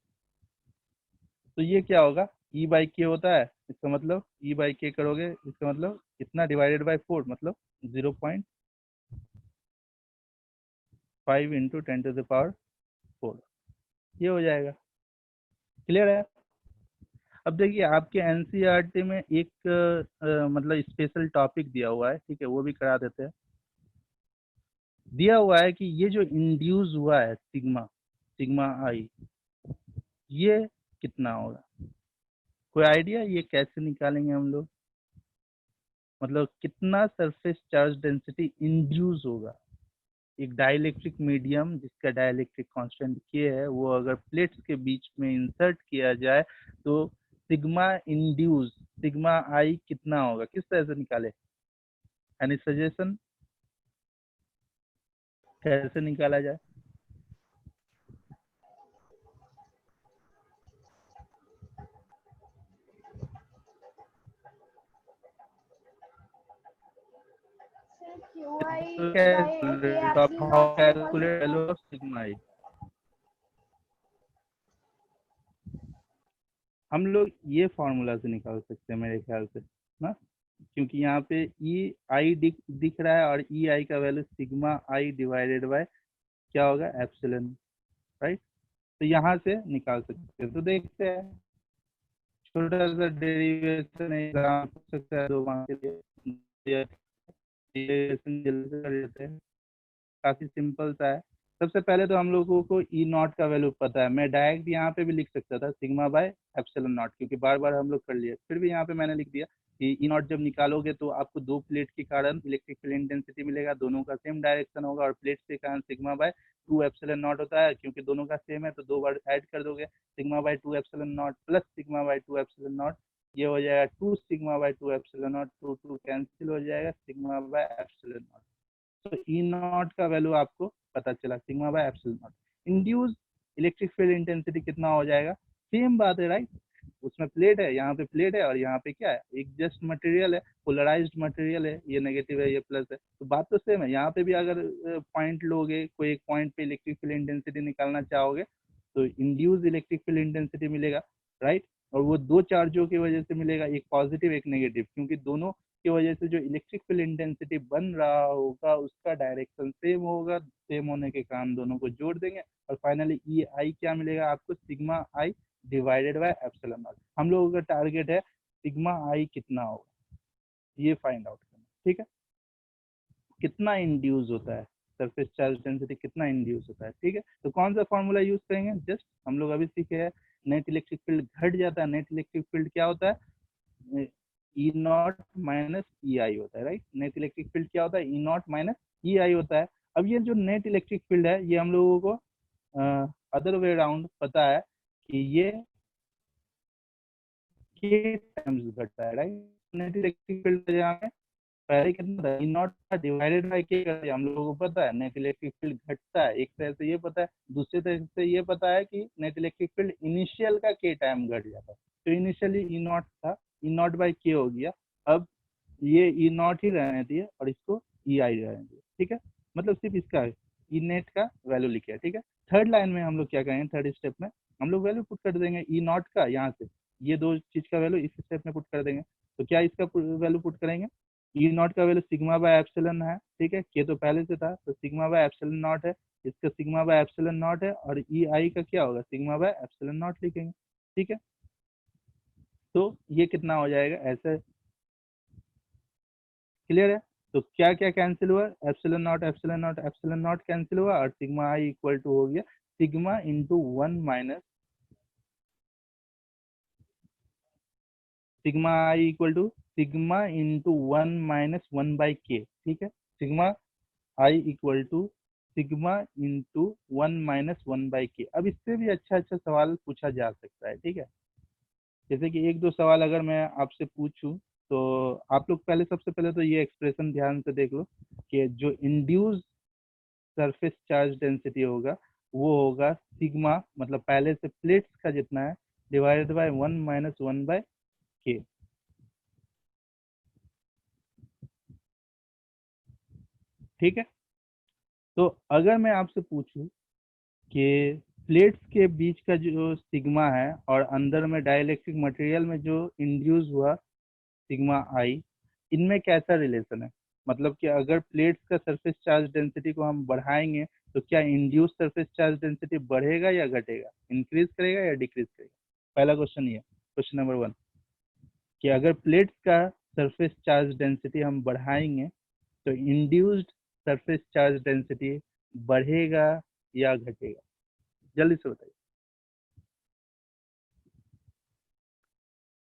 तो ये क्या होगा, ई बाई के होता है, इसका मतलब ई बाई के करोगे, इसका मतलब इतना डिवाइडेड बाई 4, मतलब 0.5 इंटू 10⁴ ये हो जाएगा। क्लियर है। अब देखिए आपके एनसीईआरटी में एक मतलब स्पेशल टॉपिक दिया हुआ है, ठीक है, वो भी करा देते हैं। दिया हुआ है कि ये जो इंड्यूस हुआ है सिग्मा, सिग्मा आई, ये कितना होगा, कोई आइडिया ये कैसे निकालेंगे हम लोग, मतलब कितना सरफेस चार्ज डेंसिटी इंड्यूस होगा एक डाइलेक्ट्रिक मीडियम जिसका डाइलेक्ट्रिक कांस्टेंट के है, वो अगर प्लेट्स के बीच में इंसर्ट किया जाए तो सिग्मा इंड्यूस, सिग्मा आई कितना होगा, किस तरह से निकाले, एनी सजेशन कैसे निकाला जाए। सर क्यू आई तो बाय के calculate of epsilon how not से निकाल कैलकुलेट सकते वैल्यू हैं। ऑफ सिग्मा आई, हम लोग ये फॉर्मूला से निकाल सकते हैं मेरे ख्याल से ना, क्योंकि यहाँ पे ई आई दिख रहा है और ई आई का value sigma I divided by क्या होगा, एप्सिलॉन, राइट। तो यहाँ से निकाल सकते हैं। तो देखते हैं, छोटा सा डेरिवेशन एग्जाम हो सकता है 2 मार्क्स के लिए, डेरिवेशन जल्दी से कर लेते हैं, काफी सिंपल सा है। सबसे पहले तो हम लोगों को ई नॉट का वैल्यू पता है, मैं डायरेक्ट यहाँ पे भी लिख सकता था सिग्मा बाय एप्सिलॉन नॉट, क्योंकि बार बार हम लोग कर लिए, फिर भी यहाँ पे मैंने लिख दिया कि ई नॉट जब निकालोगे तो आपको 2 प्लेट के कारण इलेक्ट्रिक फील्ड इंटेंसिटी मिलेगा, दोनों का सेम डायरेक्शन होगा, और प्लेट के कारण सिग्मा बाय 2 एप्सिलॉन नॉट होता है, क्योंकि दोनों का सेम है तो 2 बार ऐड कर दोगे, sigma bye 2 epsilon not plus sigma bye 2 epsilon not, ये हो जाएगा 2 sigma bye 2 epsilon not, 2 2 cancel हो जाएगा, सिग्मा बाय एप्सिलॉन नॉट। तो ई नॉट का वैल्यू आपको पता चला, sigma by epsilon not. Induce electric field intensity कितना हो जाएगा, सेम बात है, राइट। उसमें प्लेट है, यहाँ पे प्लेट है, और यहाँ पे क्या है, एक जस्ट मटेरियल है, पोलराइज्ड मटेरियल है, ये नेगेटिव है ये प्लस है, तो बात तो सेम है। यहाँ पे भी अगर पॉइंट लोगे, कोई एक पॉइंट पे इलेक्ट्रिक फील्ड इंटेंसिटी निकालना चाहोगे तो इंड्यूस इलेक्ट्रिक फील्ड इंटेंसिटी मिलेगा, राइट। और वो 2 चार्जों की वजह से मिलेगा, एक पॉजिटिव एक नेगेटिव, क्योंकि दोनों की वजह से जो इलेक्ट्रिक फील्ड इंटेंसिटी बन रहा होगा उसका डायरेक्शन सेम होगा, सेम होने के कारण दोनों को जोड़ देंगे, और फाइनली ई आई क्या मिलेगा आपको, sigma I divided by epsilon not. हम लोगों का टारगेट है सिग्मा आई कितना होगा ये फाइंड आउट करना, ठीक है, कितना इंड्यूस होता है, सरफेस चार्ज डेंसिटी कितना इंड्यूस होता है, ठीक है। तो कौन सा फॉर्मूला यूज करेंगे, जस्ट हम लोग अभी सीखे हैं, नेट इलेक्ट्रिक फील्ड घट जाता है, नेट इलेक्ट्रिक फील्ड क्या होता है, ई नॉट माइनस ई आई होता है, राइट। नेट इलेक्ट्रिक फील्ड क्या होता है, ई नॉट माइनस ई आई होता है। अब ये जो नेट इलेक्ट्रिक फील्ड है ये हम लोगों को अदर वे अराउंड पता है कि ये के टाइम्स घटता है, राइट। नेट इलेक्ट्रिक फील्ड जहाँ पे पहले कितना था, ई नॉट था डिवाइडेड बाय के करते हम लोगों को पता है, नेट इलेक्ट्रिक फील्ड घटता है, एक तरह से ये पता है, दूसरे तरह से ये पता है कि नेट इलेक्ट्रिक फील्ड इनिशियल का के टाइम घट जाता है। तो इनिशियली ई नॉट था, ई नॉट बाय के हो गया, अब ये ई नॉट ही रहने दिए और इसको ई आई रहने दिए, ठीक है, मतलब सिर्फ इसका ई नेट का वैल्यू लिखे, ठीक है। थर्ड लाइन में हम लोग क्या करेंगे, थर्ड स्टेप में हम लोग वैल्यू पुट कर देंगे ई नॉट का, यहाँ से ये 2 चीज का वैल्यू इस स्टेप में पुट कर देंगे। तो क्या इसका वैल्यू पुट करेंगे, ई नॉट का वैल्यू सिग्मा बाय एप्सिलॉन है, ठीक है, के तो पहले से था तो सिग्मा बाय एप्सिलॉन नॉट है, इसका सिग्मा बाय एप्सिलॉन नॉट है, और ई आई का क्या होगा, सिग्मा बाय एप्सिलॉन नॉट लिखेंगे, ठीक है। तो ये कितना हो जाएगा ऐसे, क्लियर है। तो क्या क्या कैंसिल हुआ, epsilon naught epsilon naught epsilon naught cancel हुआ, और सिग्मा आई इक्वल टू हो गया sigma into 1 minus sigma I equal to sigma into 1 - 1/k, ठीक है। Sigma I equal to sigma into 1 - 1/k। अब इससे भी अच्छा अच्छा सवाल पूछा जा सकता है, ठीक है। जैसे कि एक दो सवाल अगर मैं आपसे पूछूं, तो आप लोग पहले, सबसे पहले तो ये एक्सप्रेशन ध्यान से देख लो कि जो इंड्यूस सरफेस चार्ज डेंसिटी होगा वो होगा सिग्मा, मतलब पहले से प्लेट्स का जितना है, डिवाइडेड बाय 1 - 1/k, ठीक है। तो अगर मैं आपसे पूछूं कि प्लेट्स के बीच का जो सिग्मा है और अंदर में डाइलेक्ट्रिक मटेरियल में जो इंड्यूस हुआ सिग्मा आई, इनमें कैसा रिलेशन है। मतलब कि अगर प्लेट्स का सरफेस चार्ज डेंसिटी को हम बढ़ाएंगे तो क्या इंड्यूस सरफेस चार्ज डेंसिटी बढ़ेगा या घटेगा, इंक्रीज करेगा या डिक्रीज करेगा। पहला क्वेश्चन ये, क्वेश्चन नंबर 1, कि अगर प्लेट्स का सरफेस चार्ज डेंसिटी हम बढ़ाएंगे तो इंड्यूस्ड सरफेस चार्ज डेंसिटी बढ़ेगा या घटेगा, जल्दी से बताइए।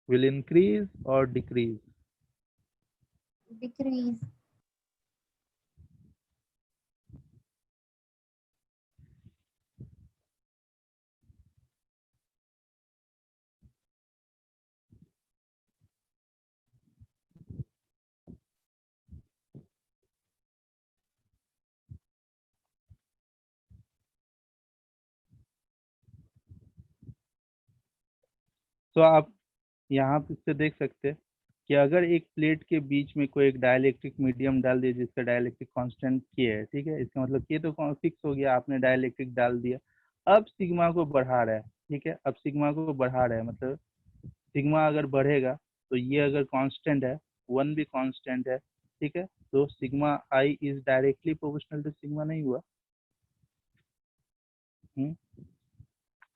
विल इंक्रीज और डिक्रीज। decrease, तो आप यहाँ से देख सकते हैं कि अगर एक प्लेट के बीच में कोई एक डाइलेक्ट्रिक मीडियम डाल दिया जिसका डाइलेक्ट्रिक कांस्टेंट के है, ठीक है, इसका मतलब के तो फिक्स हो गया, आपने डाइलेक्ट्रिक डाल दिया। अब सिग्मा को बढ़ा रहा है, ठीक है, अब सिग्मा को बढ़ा रहा है, मतलब सिग्मा अगर बढ़ेगा तो ये अगर कांस्टेंट है, 1 भी कांस्टेंट है, ठीक है, तो sigma I is directly proportional to sigma नहीं हुआ।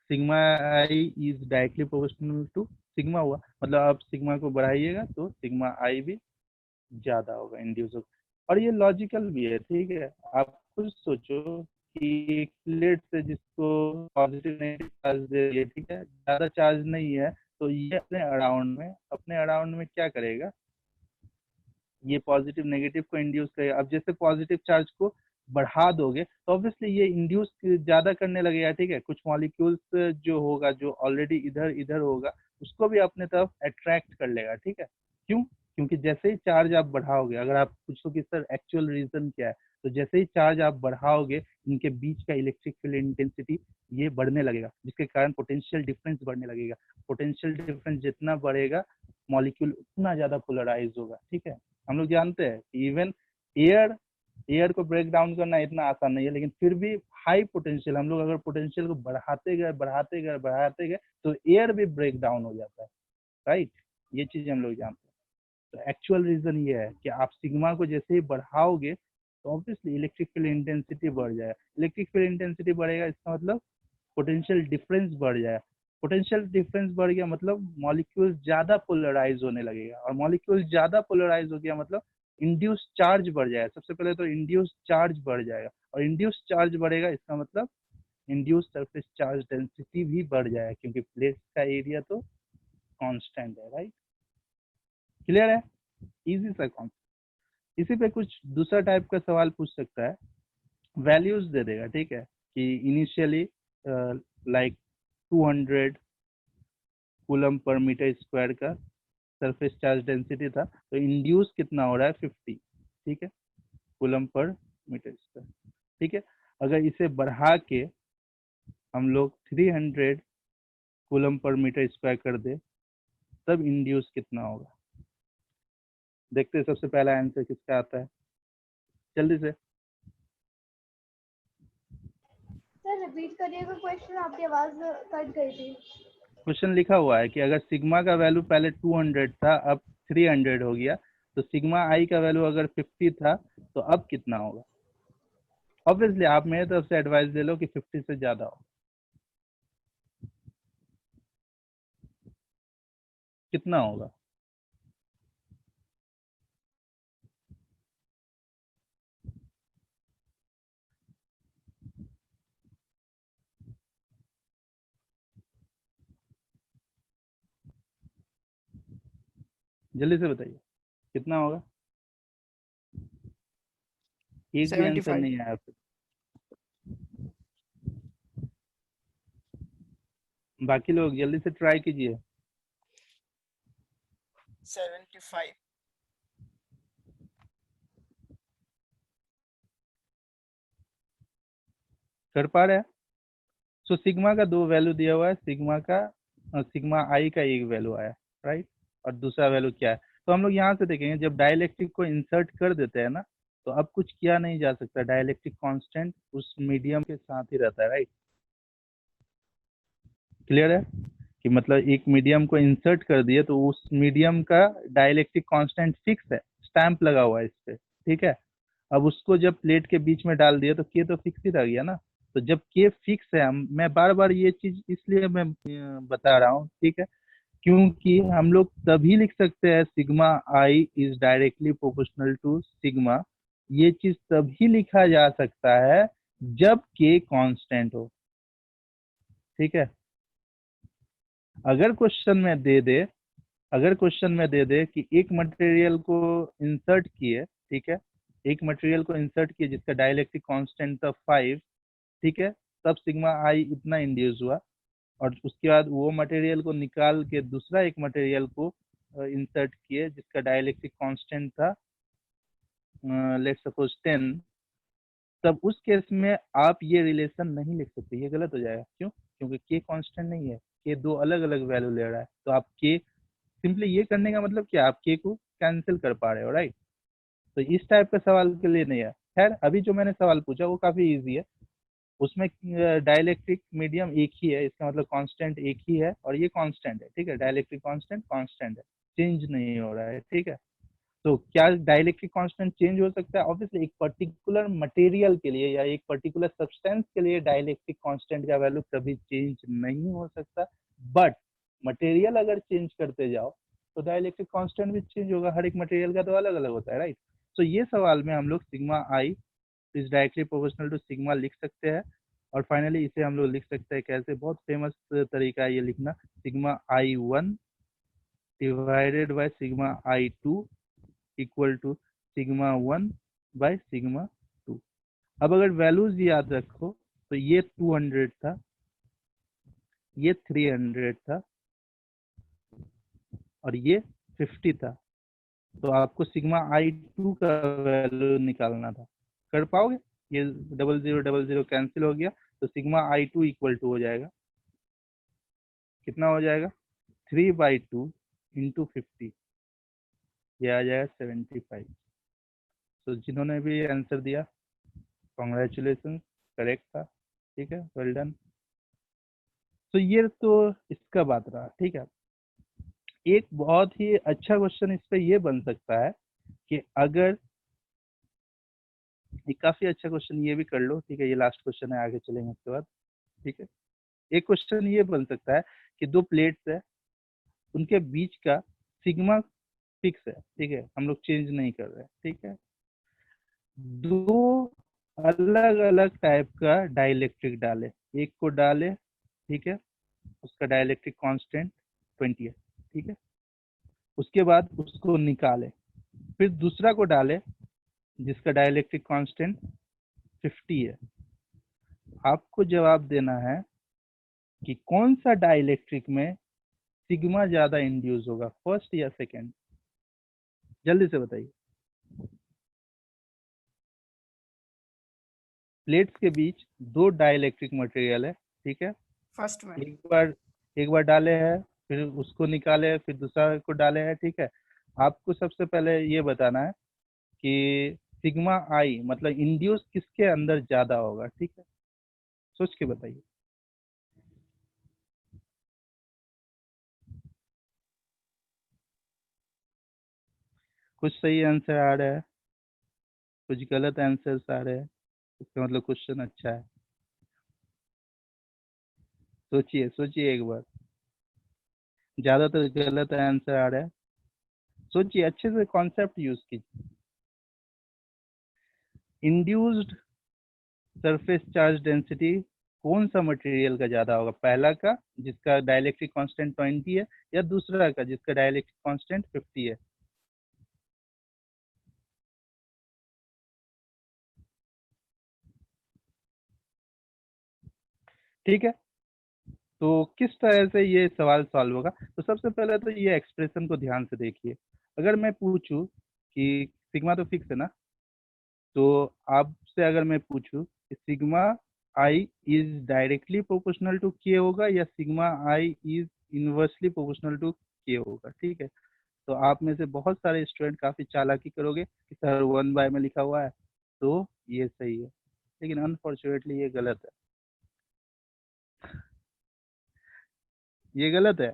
Sigma I is directly proportional to sigma हुआ, मतलब आप सिग्मा को बढ़ाइएगा तो सिग्मा आई भी ज्यादा होगा, इंड्यूस होगा। और ये लॉजिकल भी है, ठीक है। आप खुद सोचो कि एक प्लेट से जिसको पॉजिटिव नेगेटिव चार्ज दे रही है, ठीक है, ज्यादा चार्ज नहीं है, तो ये अपने अराउंड में क्या करेगा, ये पॉजिटिव नेगेटिव को इंड्यूस करेगा। अब जैसे पॉजिटिव चार्ज को बढ़ा दोगे तो ऑब्वियसली ये इंड्यूस ज्यादा करने लगेगा, ठीक है। कुछ मॉलिक्यूल्स जो होगा, जो ऑलरेडी इधर इधर होगा, उसको भी अपने तरफ अट्रैक्ट कर लेगा, ठीक है। क्यों? क्योंकि जैसे ही चार्ज आप बढ़ाओगे, अगर आप पूछो कि सर एक्चुअल रीजन क्या है, तो जैसे ही चार्ज आप बढ़ाओगे इनके बीच का इलेक्ट्रिक फील्ड इंटेंसिटी ये बढ़ने लगेगा, जिसके कारण पोटेंशियल डिफरेंस बढ़ने लगेगा। पोटेंशियल डिफरेंस जितना बढ़ेगा मॉलिक्यूल उतना ज्यादा पोलराइज होगा, ठीक है। हम लोग जानते हैं कि इवन एयर एयर को ब्रेक डाउन करना इतना आसान नहीं है, लेकिन फिर भी हाई पोटेंशियल, हम लोग अगर पोटेंशियल को बढ़ाते गए तो एयर भी ब्रेक डाउन हो जाता है, राइट। ये चीज हम लोग जानते हैं। तो एक्चुअल रीजन ये है कि आप सिग्मा को जैसे ही बढ़ाओगे तो ऑब्वियसली इलेक्ट्रिक फील्ड इंटेंसिटी बढ़ जाएगा। इलेक्ट्रिक फील्ड इंटेंसिटी बढ़ेगा, इसका मतलब पोटेंशियल डिफरेंस बढ़ जाएगा। पोटेंशियल डिफरेंस बढ़ गया मतलब मॉलिक्यूल ज्यादा पोलराइज होने लगेगा, और मॉलिक्यूल ज्यादा पोलराइज हो गया मतलब इंड्यूस चार्ज बढ़ जाएगा। सबसे पहले तो इंड्यूस चार्ज बढ़ जाएगा, और इंड्यूस चार्ज बढ़ेगा इसका मतलब इंड्यूस सरफेस चार्ज डेंसिटी भी बढ़ जाएगा, क्योंकि प्लेट का एरिया तो कांस्टेंट है, राइट। क्लियर है? इजी सा कॉन्सेप्ट। इसी पे कुछ दूसरा टाइप का सवाल पूछ सकता है, वैल्यूज दे देगा, ठीक है, कि initially like 200 coulomb per metre square का सरफेस चार्ज डेंसिटी था, तो इंड्यूस कितना हो रहा है 50, ठीक है, कूलम पर मीटर स्क्वायर, ठीक है। अगर इसे बढ़ा के हम लोग 300 कूलम पर मीटर स्क्वायर कर दे तब इंड्यूस कितना होगा। देखते हैं सबसे पहला आंसर किसका आता है, जल्दी से। सर रिपीट करिएगा क्वेश्चन, आपकी आवाज कट गई थी। क्वेश्चन लिखा हुआ है कि अगर सिग्मा का वैल्यू पहले 200 था, अब 300 हो गया, तो सिग्मा आई का वैल्यू अगर 50 था तो अब कितना होगा। ऑब्वियसली आप मेरे तरफ से एडवाइस दे लो कि 50 से ज्यादा हो, कितना होगा। जल्दी से बताइए कितना होगा। एक भी आंसर 75. नहीं आया फिर। बाकी लोग जल्दी से ट्राई कीजिए। 75. कर पा रहे हैं। सो सिग्मा का 2 वैल्यू दिया हुआ है, सिग्मा आई का एक वैल्यू आया, राइट। और दूसरा वैल्यू क्या है, तो हम लोग यहाँ से देखेंगे जब डाइलेक्ट्रिक को इंसर्ट कर देते हैं ना, तो अब कुछ किया नहीं जा सकता, डाइलेक्ट्रिक कांस्टेंट उस मीडियम के साथ ही रहता है, राइट। क्लियर है कि मतलब एक मीडियम को इंसर्ट कर दिए तो उस मीडियम का डाइलेक्ट्रिक कांस्टेंट फिक्स है, स्टैंप लगा हुआ है इस पे, ठीक है। अब उसको जब प्लेट के बीच में डाल दिया तो के तो फिक्स ही रह गया ना। तो जब के फिक्स है, मैं बार बार ये चीज इसलिए मैं बता रहा हूँ, ठीक है, क्योंकि हम लोग तभी लिख सकते हैं sigma I is directly proportional to sigma. ये चीज तभी लिखा जा सकता है जब के कांस्टेंट हो, ठीक है। अगर क्वेश्चन में दे दे अगर क्वेश्चन में दे दे कि एक मटेरियल को इंसर्ट किए, ठीक है, एक मटेरियल को इंसर्ट किए जिसका डाइलेक्ट्रिक कांस्टेंट था 5, ठीक है, तब सिग्मा आई इतना इंड्यूस हुआ, और उसके बाद वो मटेरियल को निकाल के दूसरा एक मटेरियल को इंसर्ट किए जिसका डाइलेक्ट्रिक कांस्टेंट था लेट्स सपोज 10, तब उस केस में आप ये रिलेशन नहीं लिख सकते, ये गलत हो जाएगा। क्यों? क्योंकि के कांस्टेंट नहीं है, के दो अलग अलग वैल्यू ले रहा है, तो आप के सिंपली ये करने का मतलब क्या, आप के को कैंसिल कर पा रहे हो, राइट। तो इस टाइप का सवाल के लिए नहीं है। खैर अभी जो मैंने सवाल पूछा वो काफी इजी है, उसमें डाइलेक्ट्रिक मीडियम एक ही है, इसका मतलब कांस्टेंट एक ही है, और ये कांस्टेंट है, ठीक है, डाइलेक्ट्रिक कांस्टेंट कांस्टेंट है, चेंज नहीं हो रहा है, ठीक है। तो क्या डाइलेक्ट्रिक कांस्टेंट चेंज हो सकता है? ऑब्वियसली एक पर्टिकुलर मटेरियल के लिए या एक पर्टिकुलर सब्सटेंस के लिए डाइलेक्ट्रिक कांस्टेंट का वैल्यू कभी चेंज नहीं हो सकता, बट मटेरियल अगर चेंज करते जाओ तो डाइलेक्ट्रिक कांस्टेंट भी चेंज होगा, हर एक मटेरियल का तो अलग अलग होता है, राइट। तो ये सवाल में हम लोग sigma I is directly proportional to sigma लिख सकते हैं, और फाइनली इसे हम लोग लिख सकते हैं कैसे, बहुत फेमस तरीका है ये लिखना, sigma I 1 divided by sigma I 2 equal to sigma 1 by sigma 2। अब अगर वैल्यूज याद रखो तो ये 200 था, ये 300 था, और ये 50 था, तो आपको सिग्मा आई 2 का वैल्यू निकालना था। कर पाओगे? ये 0000 कैंसिल हो गया, तो सिग्मा आई 2 इक्वल टू हो जाएगा, कितना हो जाएगा, 3/2 इंटू 50, ये आ जाएगा 75। तो जिन्होंने भी आंसर दिया कॉन्ग्रेचुलेशन, करेक्ट था, ठीक है, वेल डन। तो ये तो इसका बात रहा, ठीक है। एक बहुत ही अच्छा क्वेश्चन इस पे ये बन सकता है कि अगर, एक काफी अच्छा क्वेश्चन ये भी कर लो, ठीक है, ये लास्ट क्वेश्चन है, आगे चलेंगे उसके बाद, ठीक है। एक क्वेश्चन ये बन सकता है कि दो प्लेट्स है, उनके बीच का सिग्मा फिक्स है, ठीक है, हम लोग चेंज नहीं कर रहे हैं, ठीक है। दो अलग अलग टाइप का डाइलेक्ट्रिक डाले, एक को डाले, ठीक है, उसका डाइलेक्ट्रिक कांस्टेंट 20 है, ठीक है, उसके बाद उसको निकाले, फिर दूसरा को डाले जिसका डाइलेक्ट्रिक कांस्टेंट 50 है। आपको जवाब देना है कि कौन सा डाइलेक्ट्रिक में सिग्मा ज्यादा इंड्यूस होगा, फर्स्ट या सेकंड, जल्दी से बताइए। प्लेट्स के बीच दो डाइलेक्ट्रिक मटेरियल है, ठीक है, फर्स्ट में. एक बार डाले हैं, फिर उसको निकाले, फिर दूसरा को डाले हैं, ठीक है। आपको सबसे पहले ये बताना है कि सिग्मा आई मतलब इंड्यूस किसके अंदर ज्यादा होगा, ठीक है, सोच के बताइए। कुछ सही आंसर आ रहा है, कुछ गलत आंसर्स आ रहे हैं, इसका मतलब क्वेश्चन अच्छा है। सोचिए सोचिए एक बार, ज्यादातर गलत आंसर आ रहा है, सोचिए अच्छे से, कॉन्सेप्ट यूज कीजिए। इंड्यूस्ड सरफेस चार्ज डेंसिटी कौन सा मटेरियल का ज्यादा होगा, पहला का जिसका डाइलेक्ट्रिक कांस्टेंट 20 है या दूसरा का जिसका डाइलेक्ट्रिक कांस्टेंट 50 है? ठीक है, तो किस तरह से ये सवाल सॉल्व होगा? तो सबसे पहले तो ये एक्सप्रेशन को ध्यान से देखिए। अगर मैं पूछूं कि सिग्मा तो फिक्स है ना, तो आपसे अगर मैं पूछूं कि sigma I is directly proportional to K होगा या sigma I is inversely proportional to K होगा, ठीक है, तो आप में से बहुत सारे स्टूडेंट काफी चालाकी करोगे कि सर 1/, में लिखा हुआ है तो ये सही है, लेकिन अनफॉर्चुनेटली ये गलत है, ये गलत है।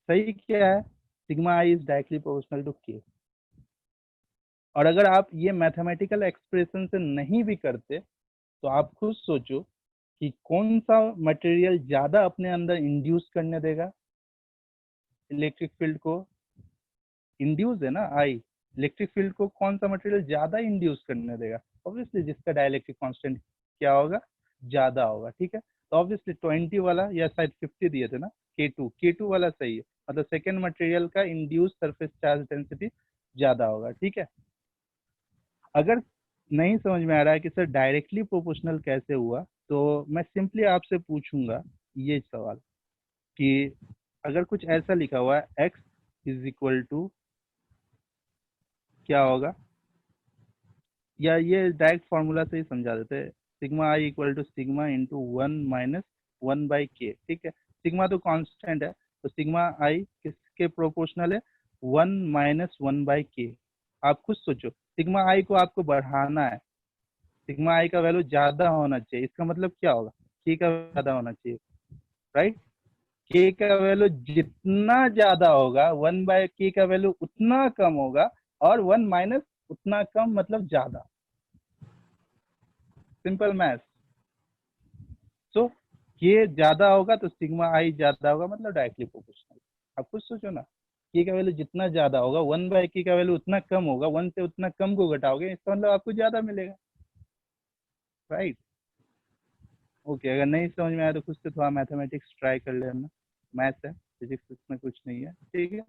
सही क्या है? Sigma I is directly proportional to K. और अगर आप ये मैथमेटिकल एक्सप्रेशन से नहीं भी करते तो आप खुद सोचो कि कौन सा मटेरियल ज्यादा अपने अंदर इंड्यूस करने देगा इलेक्ट्रिक फील्ड को। इंड्यूस है ना आई, इलेक्ट्रिक फील्ड को कौन सा मटेरियल ज्यादा इंड्यूस करने देगा? ऑब्वियसली जिसका डाइलेक्ट्रिक कांस्टेंट क्या होगा, ज्यादा होगा, ठीक है। तो ऑब्वियसली 20 वाला या शायद 50 दिए थे ना, K2 वाला सही है, मतलब सेकेंड मटेरियल का इंड्यूस सरफेस चार्ज डेंसिटी ज्यादा होगा, ठीक है। अगर नहीं समझ में आ रहा है कि सर डायरेक्टली प्रोपोर्शनल कैसे हुआ, तो मैं सिंपली आपसे पूछूंगा ये सवाल कि अगर कुछ ऐसा लिखा हुआ है x इज इक्वल टू क्या होगा, या ये डायरेक्ट फॉर्मूला से ही समझा देते हैं, sigma I equal to sigma into 1 - 1/k, ठीक है। सिग्मा तो कांस्टेंट है, तो सिग्मा आई किसके प्रोपोर्शनल है? 1 - 1/k। आप खुद सोचो, सिग्मा आई को आपको बढ़ाना है, सिग्मा आई का वैल्यू ज्यादा होना चाहिए, इसका मतलब क्या होगा? के का ज्यादा होना चाहिए, राइट। के का वैल्यू जितना ज्यादा होगा 1/k का वैल्यू उतना कम होगा, और 1 माइनस उतना कम मतलब ज्यादा। Simple math. सो के ज्यादा होगा तो सिग्मा आई ज्यादा होगा, मतलब डायरेक्टली प्रोपोर्शनल। आप खुद सोचो ना, के का वैल्यू जितना ज्यादा होगा 1/k का वैल्यू उतना कम होगा, 1 से उतना कम को घटाओगे इसका मतलब आपको ज्यादा मिलेगा, राइट। ओके, अगर नहीं समझ में आया तो खुद से थोड़ा मैथमेटिक्स ट्राई कर लेना, मैथ्स है, फिजिक्स इसमें कुछ नहीं है, ठीक है।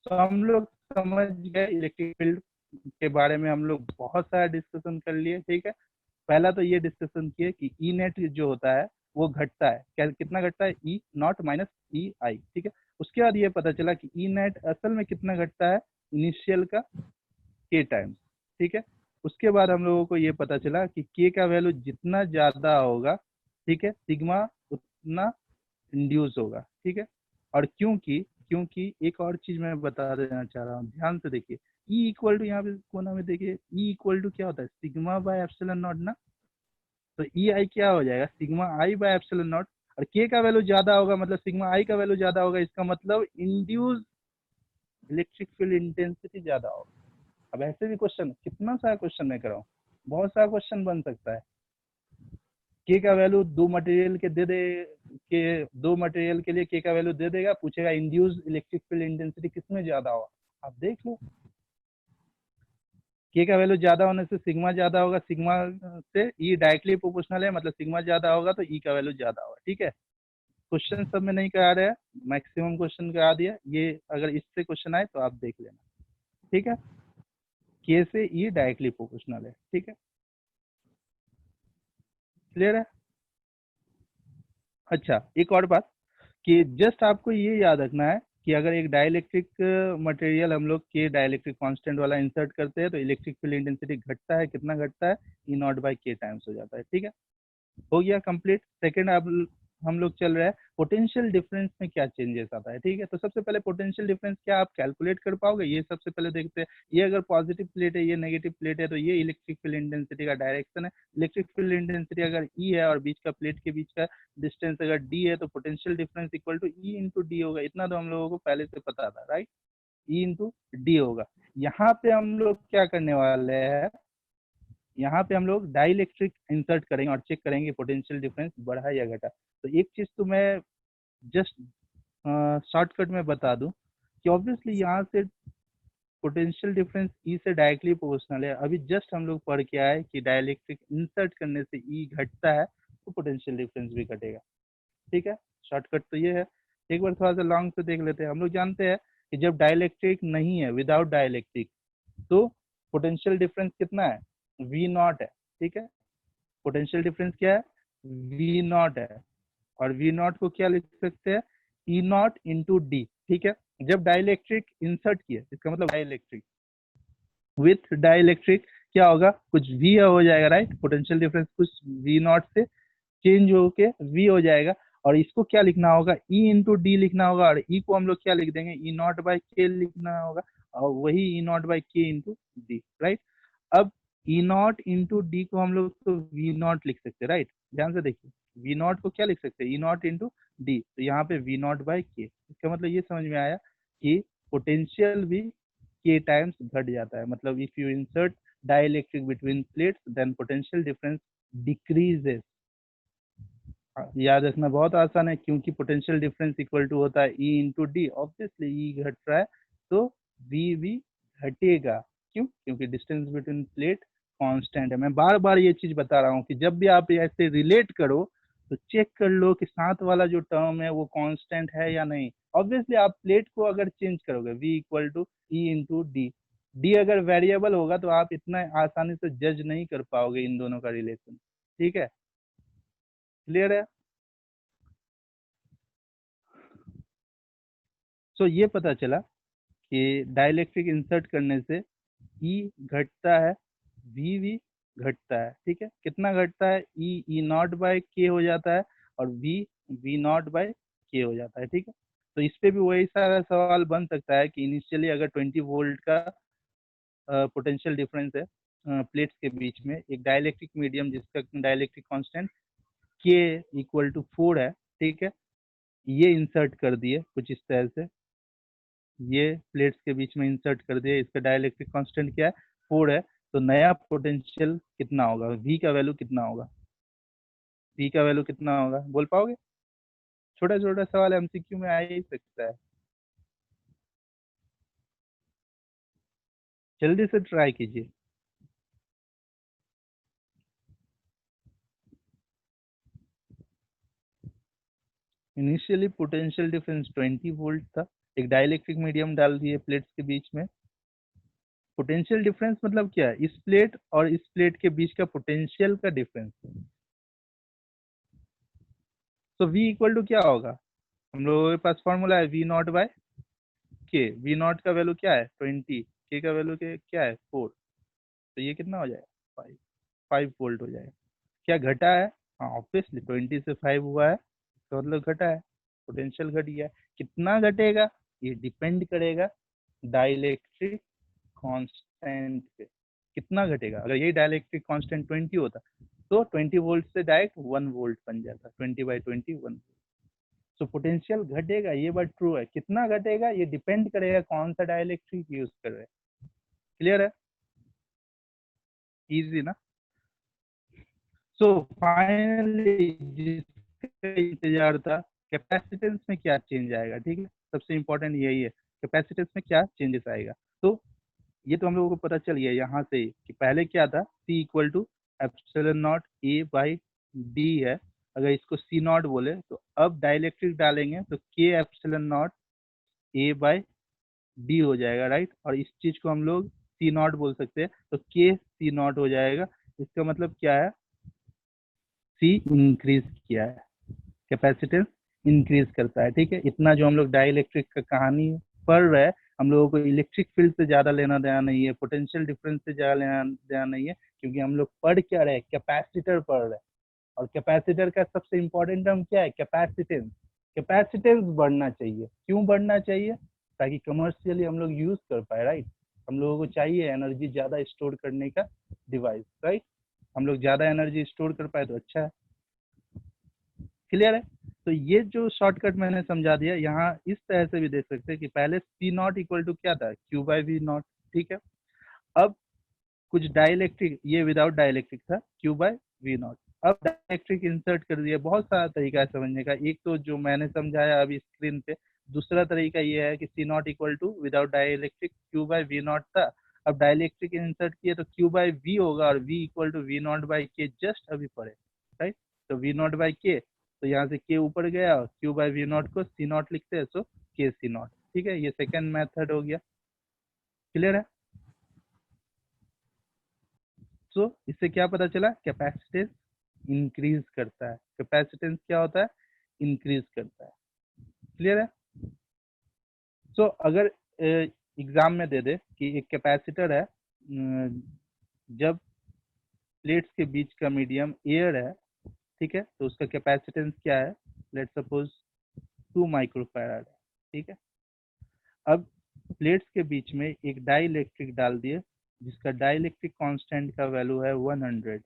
तो हम लोग समझ गए इलेक्ट्रिक फील्ड के बारे में, हम लोग बहुत सारा डिस्कशन कर लिए, ठीक है। पहला तो ये डिस्कशन किए कि ई नेट जो होता है वो घटता है, क्या कितना घटता है? ई नॉट माइनस ई आई, ठीक है। उसके बाद ये पता चला कि ई नेट असल में कितना घटता है, इनिशियल का के टाइम्स, ठीक है। उसके बाद हम लोगों को ये पता चला कि के का वैल्यू जितना ज्यादा होगा, ठीक है, सिग्मा उतना इंड्यूस होगा, ठीक है। और क्योंकि क्योंकि एक और चीज मैं बता देना चाह रहा हूँ, ध्यान से देखिए, ई इक्वल टू यहाँ पे कोना में देखिए, ई इक्वल टू क्या होता है? सिग्मा बाय एप्सिलॉन नॉट ना। तो ई आई क्या हो जाएगा? Sigma I bye epsilon not. और के का वैल्यू ज्यादा होगा मतलब सिग्मा आई का वैल्यू ज्यादा होगा, इसका मतलब इंड्यूस इलेक्ट्रिक फील्ड इंटेंसिटी ज्यादा होगा। अब ऐसे भी क्वेश्चन, कितना सारा क्वेश्चन मैं कराऊं, बहुत सारा क्वेश्चन बन सकता है। के का वैल्यू दो मटेरियल के दे दे, के दो मटेरियल के लिए के का वैल्यू दे देगा, पूछेगा इंड्यूस इलेक्ट्रिक फील्ड इंटेंसिटी किसमें ज्यादा होगा, आप देख लो। के का वैल्यू ज्यादा होने से सिग्मा ज्यादा होगा, सिग्मा से ई डायरेक्टली प्रोपोर्शनल है, मतलब सिग्मा ज्यादा होगा तो ई का वैल्यू ज्यादा होगा, ठीक है। क्वेश्चन सब में नहीं करा रहे हैं, मैक्सिमम क्वेश्चन करा दिया, ये अगर इससे क्वेश्चन आए तो आप देख लेना, ठीक है। के से ई डायरेक्टली प्रोपोर्शनल है, ठीक है, क्लियर है। अच्छा, एक और बात कि जस्ट आपको ये याद रखना है कि अगर एक डाइलेक्ट्रिक मटेरियल हम लोग के डाइलेक्ट्रिक कांस्टेंट वाला इंसर्ट करते हैं तो इलेक्ट्रिक फील्ड इंटेंसिटी घटता है, कितना घटता है? ई नॉट बाई के टाइम्स हो जाता है, ठीक है। हो गया कंप्लीट। सेकंड अब हम लोग चल रहा है पोटेंशियल डिफरेंस में क्या चेंजेस आता है, ठीक है। तो सबसे पहले पोटेंशियल डिफरेंस क्या आप कैलकुलेट कर पाओगे, ये सबसे पहले देखते हैं। ये अगर पॉजिटिव प्लेट है, ये नेगेटिव प्लेट है, तो ये इलेक्ट्रिक फील्ड इंटेंसिटी का डायरेक्शन है। इलेक्ट्रिक फील्ड इंटेंसिटी अगर ई है और बीच का प्लेट के बीच का डिस्टेंस अगर डी है, तो potential difference equal to E into D होगा। इतना तो हम लोगों को पहले से पता था, राइट, ई इंटू डी होगा। यहाँ पे हम लोग क्या करने वाले हैं, यहाँ पे हम लोग डाइलेक्ट्रिक इंसर्ट करेंगे और चेक करेंगे पोटेंशियल डिफरेंस बढ़ा या घटा। तो एक चीज तो मैं जस्ट शॉर्टकट में बता दूं कि ऑब्वियसली यहाँ से पोटेंशियल डिफरेंस ई से डायरेक्टली प्रोपोर्शनल है। अभी जस्ट हम लोग पढ़ के आए कि डाइलेक्ट्रिक इंसर्ट करने से ई घटता है तो पोटेंशियल डिफरेंस भी घटेगा। ठीक है, शॉर्टकट तो ये है। एक बार थोड़ा सा लॉन्ग से देख लेते हैं। हम लोग जानते हैं कि जब डाइलेक्ट्रिक नहीं है, विदाउट डाइलेक्ट्रिक, तो पोटेंशियल डिफरेंस कितना है, वी नॉट है। ठीक है, पोटेंशियल डिफरेंस क्या है, वी नॉट है। और वी नॉट को क्या लिख सकते हैं, ई नॉट इंटू डी। ठीक है, जब डाइलेक्ट्रिक इंसर्ट किया, इसका मतलब डाइलेक्ट्रिक विथ डाइलेक्ट्रिक क्या होगा, कुछ वी हो जाएगा, राइट। पोटेंशियल डिफरेंस कुछ वी नॉट से चेंज होके वी हो जाएगा। और इसको क्या लिखना होगा, ई इंटू डी लिखना होगा। और ई को हम लोग क्या लिख देंगे, ई नॉट बाई के लिखना होगा। और वही ई नॉट बाई के इंटू डी, राइट। अब ई नॉट इंटू डी को हम लोग तो वी नॉट लिख सकते हैं, राइट। ध्यान से देखिए, वी नॉट को क्या लिख सकते हैं, ई नॉट इंटू डी, तो यहाँ पे वी नॉट बाई के। इसका मतलब ये समझ में आया कि पोटेंशियल भी के टाइम्स घट जाता है। मतलब if you insert dielectric between plates then potential difference decreases. याद रखना बहुत आसान है, क्योंकि पोटेंशियल डिफरेंस इक्वल टू होता है ई इंटू डी। ऑब्वियसली ई घट रहा है तो वी भी घटेगा। क्यों, क्योंकि डिस्टेंस बिटवीन प्लेट कांस्टेंट है। मैं बार बार ये चीज बता रहा हूँ कि जब भी आप ऐसे रिलेट करो तो चेक कर लो कि साथ वाला जो टर्म है वो कांस्टेंट है या नहीं। ऑब्वियसली आप प्लेट को अगर चेंज करोगे, v equal to E into D, D अगर वेरिएबल होगा तो आप इतना आसानी से जज नहीं कर पाओगे इन दोनों का रिलेशन। ठीक है, क्लियर है। सो ये पता चला कि डाइलेक्ट्रिक इंसर्ट करने से ई घटता है, वी भी घटता है। ठीक है, कितना घटता है, ई नॉट बाय के हो जाता है और वी नॉट बाय के हो जाता है। ठीक है, तो इस पे भी वही सारा सवाल बन सकता है कि इनिशियली अगर 20 वोल्ट का पोटेंशियल डिफरेंस है प्लेट्स के बीच में, एक डाइलेक्ट्रिक मीडियम जिसका डाइलेक्ट्रिक कांस्टेंट के इक्वल टू 4 है। ठीक है, ये इंसर्ट कर दिए कुछ इस तरह से, ये प्लेट्स के बीच में इंसर्ट कर दिए, इसका डाइलेक्ट्रिक कांस्टेंट क्या है, 4 है। तो नया पोटेंशियल कितना होगा, v का वैल्यू कितना होगा, v का वैल्यू कितना होगा, बोल पाओगे। छोटा छोटा सवाल एमसीक्यू में आ ही सकता है, जल्दी से ट्राई कीजिए। इनिशियली पोटेंशियल डिफरेंस 20 वोल्ट था, एक डाइलेक्ट्रिक मीडियम डाल दिए प्लेट्स के बीच में। पोटेंशियल डिफरेंस मतलब क्या है, इस प्लेट और इस प्लेट के बीच का पोटेंशियल का डिफरेंस। तो v इक्वल टू क्या होगा, हम लोगों के पास फॉर्मूला है v नॉट बाय के। v नॉट का वैल्यू क्या है 20, k का वैल्यू क्या है 4, तो ये कितना हो जाएगा 5 वोल्ट हो जाएगा। क्या घटा है, हाँ ऑब्वियसली 20 से 5 हुआ है तो मतलब घटा है, पोटेंशियल घट गया। कितना घटेगा, ये डिपेंड करेगा डाइलेक्ट्रिक कांस्टेंट पे, कितना घटेगा। अगर यही डाइलेक्ट्रिक कांस्टेंट 20 होता तो 20 वोल्ट से डायरेक्ट 1 वोल्ट बन जाता, 20/20 1 वोल्ट। तो पोटेंशियल घटेगा, ये बात ट्रू है। कितना घटेगा ये डिपेंड करेगा कौन सा डाइलेक्ट्रिक यूज कर रहे हैं। क्लियर है, इजी ना। सो फाइनली जिसका इंतजार था, कैपेसिटेंस में क्या चेंज आएगा। ठीक है, सबसे इंपॉर्टेंट यही है, कैपेसिटेंस में क्या चेंजेस आएगा। तो ये तो हम लोगों को पता चल गया यहाँ से ही कि पहले क्या था, C equal to epsilon naught A by D है। अगर इसको C नॉट बोले तो अब डाइलेक्ट्रिक डालेंगे तो K epsilon naught A by D हो जाएगा, राइट। और इस चीज को हम लोग C नॉट बोल सकते हैं, तो K C नॉट हो जाएगा। इसका मतलब क्या है, C इंक्रीज किया है, कैपेसिटेंस इंक्रीज करता है। ठीक है, इतना जो हम लोग डाइलेक्ट्रिक का कहानी पढ़ रहे हैं, हम लोगों को इलेक्ट्रिक फील्ड से ज्यादा लेना देना नहीं है, पोटेंशियल डिफरेंस से ज्यादा लेना देना नहीं है, क्योंकि हम लोग पढ़ क्या रहे हैं, कैपेसिटर पढ़ रहे हैं। और कैपेसिटर का सबसे इंपॉर्टेंट टर्म क्या है, कैपेसिटेंस। कैपेसिटेंस बढ़ना चाहिए, क्यों बढ़ना चाहिए, ताकि कमर्शियली हम लोग यूज कर पाए, राइट। हम लोगों को चाहिए एनर्जी ज्यादा स्टोर करने का डिवाइस, राइट। हम लोग ज्यादा एनर्जी स्टोर कर पाए तो अच्छा है। क्लियर है, तो ये जो शॉर्टकट मैंने समझा दिया, यहाँ इस तरह से भी देख सकते हैं कि पहले C नॉट इक्वल टू क्या था, Q बाई V नॉट। ठीक है, अब कुछ डाइलेक्ट्रिक, ये विदाउट डाइलेक्ट्रिक था, Q बाई V नॉट। अब डाइलेक्ट्रिक इंसर्ट कर दिया, बहुत सारा तरीका है समझने का। एक तो जो मैंने समझाया अभी स्क्रीन पे, दूसरा तरीका ये है कि C naught equal to without dielectric Q by V naught था, अब डाइलेक्ट्रिक इंसर्ट किए तो क्यू बाई वी होगा और V equal to V naught by K just अभी पड़े, राइट। तो वी नॉट बाई के, तो यहाँ से के ऊपर गया और क्यू बाई वी नॉट को सी नॉट लिखते हैं, सो के सी नॉट, ठीक है। ये सेकेंड मेथड हो गया, क्लियर है। सो इससे क्या पता चला, कैपेसिटेंस इंक्रीज करता है। कैपेसिटेंस क्या होता है, इंक्रीज करता है, क्लियर है। सो अगर एग्जाम में दे दे कि एक कैपेसिटर है, जब प्लेट्स के बीच का मीडियम एयर है, ठीक है, तो उसका कैपेसिटेंस क्या है, लेट्स सपोज 2 माइक्रोफैराड है, ठीक है। अब प्लेट्स के बीच में एक डाइलेक्ट्रिक डाल दिए जिसका डाइलेक्ट्रिक कांस्टेंट का वैल्यू है 100,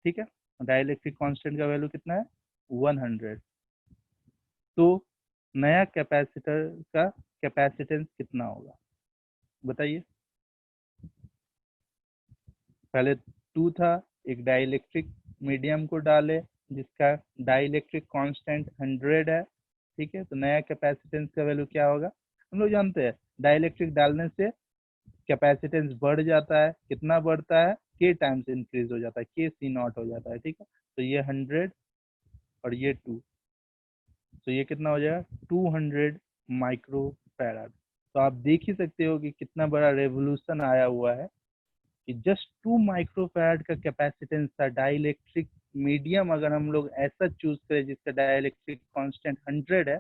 ठीक है। डाइलेक्ट्रिक कांस्टेंट का वैल्यू कितना है, 100। तो नया कैपेसिटर का कैपेसिटेंस कितना होगा बताइए। पहले 2 था, एक डाइलेक्ट्रिक मीडियम को डाले जिसका डाइलेक्ट्रिक कांस्टेंट 100 है, ठीक है। तो नया कैपेसिटेंस का वैल्यू क्या होगा, हम लोग जानते हैं डाइलेक्ट्रिक डालने से कैपेसिटेंस बढ़ जाता है, कितना बढ़ता है, के टाइम्स इंक्रीज हो जाता है, के सी नॉट हो जाता है, ठीक है। तो ये 100 और ये 2, तो ये कितना हो जाएगा 200 माइक्रोफैराड। तो आप देख ही सकते हो कि कितना बड़ा रेवोल्यूशन आया हुआ है कि जस्ट 2 माइक्रोफैराड का कैपेसिटेंस था। डाइलेक्ट्रिक मीडियम अगर हम लोग ऐसा चूज करें जिसका डाइलेक्ट्रिक कांस्टेंट 100 है,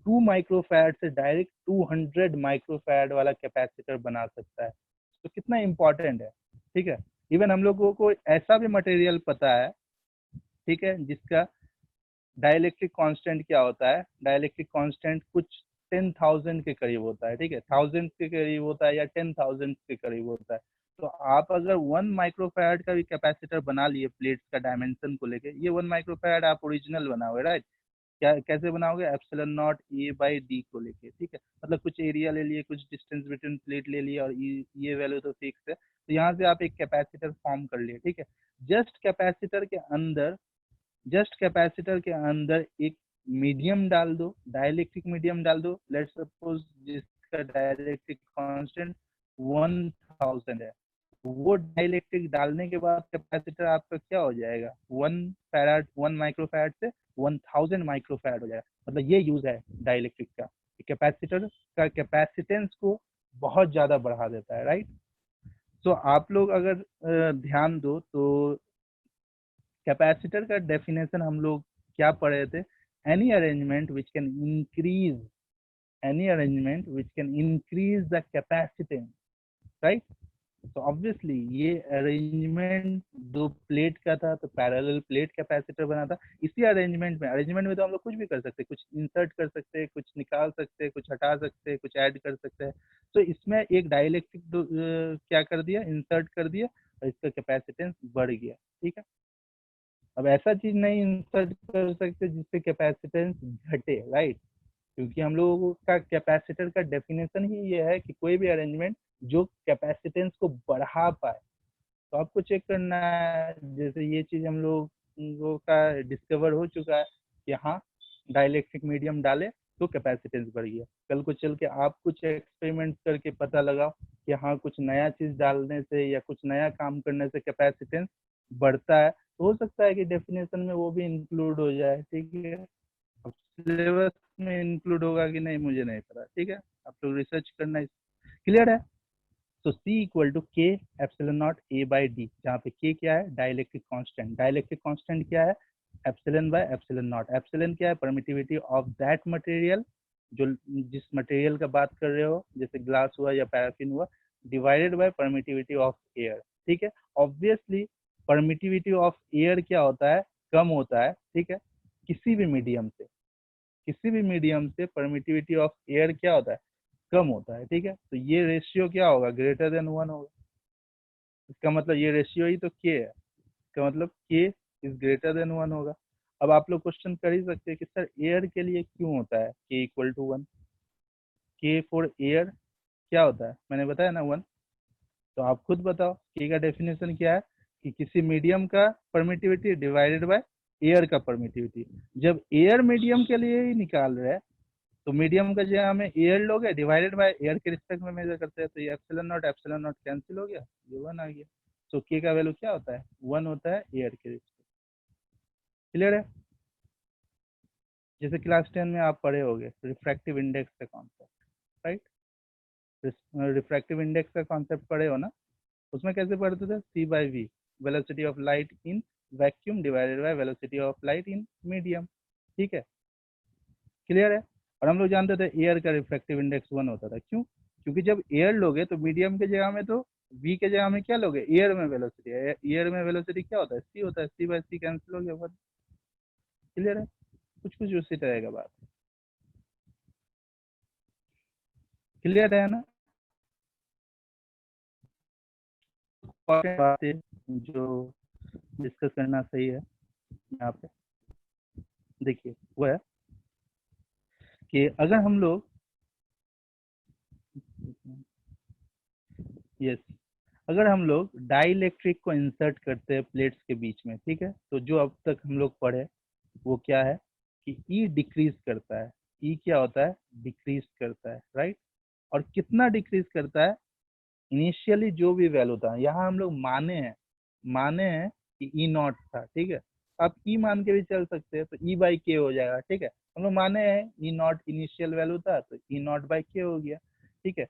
2 माइक्रोफैराड से डायरेक्ट 200 माइक्रोफैराड वाला कैपेसिटर बना सकता है। तो कितना इंपॉर्टेंट है, ठीक है। इवन हम लोगों को ऐसा भी मटेरियल पता है, ठीक है, जिसका डाइलेक्ट्रिक कांस्टेंट क्या होता है, डाइलेक्ट्रिक कांस्टेंट कुछ 10,000 के करीब होता है, ठीक है, 1000 के करीब होता है या 10,000 के करीब होता है। तो आप अगर 1 माइक्रोफैराड का भी कैपेसिटर बना लिए प्लेट्स का डायमेंशन को लेके, ये 1 माइक्रोफैराड आप ओरिजिनल बनाओगे, राइट। क्या कैसे बनाओगे, epsilon naught A by D को लेके, ठीक है। मतलब कुछ एरिया ले लिए, कुछ डिस्टेंस बिटवीन प्लेट ले लिया और ये वैल्यू तो फिक्स है, तो यहाँ से आप एक कैपेसिटर फॉर्म कर लिए, ठीक है। जस्ट कैपेसिटर के अंदर जस्ट कैपेसिटर के अंदर एक मीडियम डाल दो, डाइलेक्ट्रिक मीडियम डाल दो, लेट्स सपोज जिसका डाइलेक्ट्रिक कांस्टेंट 1000 है। वो डाइलेक्ट्रिक डालने के बाद कैपेसिटर आपका क्या हो जाएगा, 1 माइक्रोफैराड से 1000 माइक्रोफैराड हो जाएगा। मतलब ये यूज है डाइलेक्ट्रिक का, कैपेसिटर का कैपेसिटेंस को बहुत ज्यादा बढ़ा देता है, राइट। तो आप लोग अगर ध्यान दो तो कैपेसिटर का डेफिनेशन हम लोग क्या पढ़े थे, any arrangement which can increase the capacitance, right. तो ऑब्वियसली ये अरेंजमेंट दो प्लेट का था, तो पैरेलल प्लेट कैपेसिटर बना था। इसी अरेंजमेंट में तो हम लोग कुछ भी कर सकते हैं, कुछ इंसर्ट कर सकते हैं, कुछ निकाल सकते हैं, कुछ हटा सकते हैं, कुछ ऐड कर सकते हैं। तो इसमें एक डाइलेक्ट्रिक क्या कर दिया, इंसर्ट कर दिया और इसका कैपेसिटेंस बढ़ गया, ठीक है। अब ऐसा चीज नहीं इंसर्ट कर सकते जिससे कैपेसिटेंस घटे, राइट, क्योंकि हम लोगों का कैपेसिटर का डेफिनेशन ही ये है कि कोई भी अरेंजमेंट जो कैपेसिटेंस को बढ़ा पाए। तो आपको चेक करना है, जैसे ये चीज हम लोगों का डिस्कवर हो चुका है कि हाँ डाइलेक्ट्रिक मीडियम डाले तो कैपेसिटेंस बढ़ गया। कल को चल के आप कुछ एक्सपेरिमेंट करके पता लगाओ कि हाँ कुछ नया चीज डालने से या कुछ नया काम करने से कैपेसिटेंस बढ़ता है, तो हो सकता है कि डेफिनेशन में वो भी इंक्लूड हो जाए, ठीक है। अब सिलेबस में इंक्लूड होगा कि नहीं मुझे नहीं पता, ठीक है, आप लोग रिसर्च करना, क्लियर है। तो C इक्वल टू के epsilon naught A by D, जहाँ पे के क्या है, डाइलेक्ट्रिक कांस्टेंट। डाइलेक्ट्रिक कांस्टेंट क्या है, epsilon bye epsilon naught. Epsilon क्या है, परमिटिविटी ऑफ दैट मटेरियल, जो जिस मटेरियल का बात कर रहे हो, जैसे ग्लास हुआ या पैराफिन हुआ, divided by permittivity of air, ठीक है। ऑब्वियसली परमिटिविटी ऑफ एयर क्या होता है, कम होता है, ठीक है। किसी भी मीडियम से परमिटिविटी ऑफ एयर क्या होता है, कम होता है, ठीक है। तो ये रेशियो क्या होगा, ग्रेटर देन 1 होगा। इसका मतलब ये रेशियो ही तो के है, इसका मतलब के इज ग्रेटर देन 1 होगा। अब आप लोग क्वेश्चन कर ही सकते हैं कि सर एयर के लिए क्यों होता है के इक्वल टू 1, के फॉर एयर क्या होता है, मैंने बताया ना 1। तो आप खुद बताओ के का डेफिनेशन क्या है, कि किसी मीडियम का परमिटिविटी डिवाइडेड बाय एयर का परमिटिविटी। जब एयर मीडियम के लिए ही निकाल रहे हैं तो मीडियम का जगह हमें एयर लोगे डिवाइडेड बाय एयर के रिस्पेक्ट में मेजर करते हैं, तो ये एप्सिलॉन नॉट कैंसिल हो गया, ये 1 आ गया। तो के का वैल्यू क्या होता है, 1 होता है एयर के रिस्पेक्ट। क्लियर है? जैसे क्लास 10 में आप पढ़े होगे रिफ्रैक्टिव इंडेक्स का कॉन्सेप्ट, राइट? रिफ्रैक्टिव इंडेक्स का कॉन्सेप्ट पढ़े हो ना, उसमें कैसे पढ़ते थे, c by v, velocity of light in vacuum divided by velocity of light in medium. ठीक है, क्लियर है? और हम लोग जानते थे एयर का रिफ्रैक्टिव इंडेक्स 1 होता था, क्यों? क्योंकि जब एयर लोगे तो मीडियम के जगह में तो v के जगह में क्या लोगे, एयर में वेलोसिटी, एयर में वेलोसिटी क्या होता है, c होता है, c बाई c कैंसिल हो गया 1। क्लियर है? कुछ कुछ उसी तरह का बात। क्लियर है ना? बात है जो डिस्कस करना सही है यहाँ पे, देखिए वो है कि अगर हम लोग यस अगर हम लोग डाइलेक्ट्रिक को इंसर्ट करते हैं प्लेट्स के बीच में, ठीक है, तो जो अब तक हम लोग पढ़े वो क्या है कि ई डिक्रीज करता है, ई क्या होता है, डिक्रीज करता है, राइट? और कितना डिक्रीज करता है, इनिशियली जो भी वैल्यू था, यहाँ हम लोग माने हैं कि ई नॉट था, ठीक है, आप ई मान के भी चल सकते हैं, तो ई बाई के हो जाएगा, ठीक है, हम लोग माने हैं ई नॉट इनिशियल वैल्यू था, तो ई नॉट बाई के हो गया, ठीक है,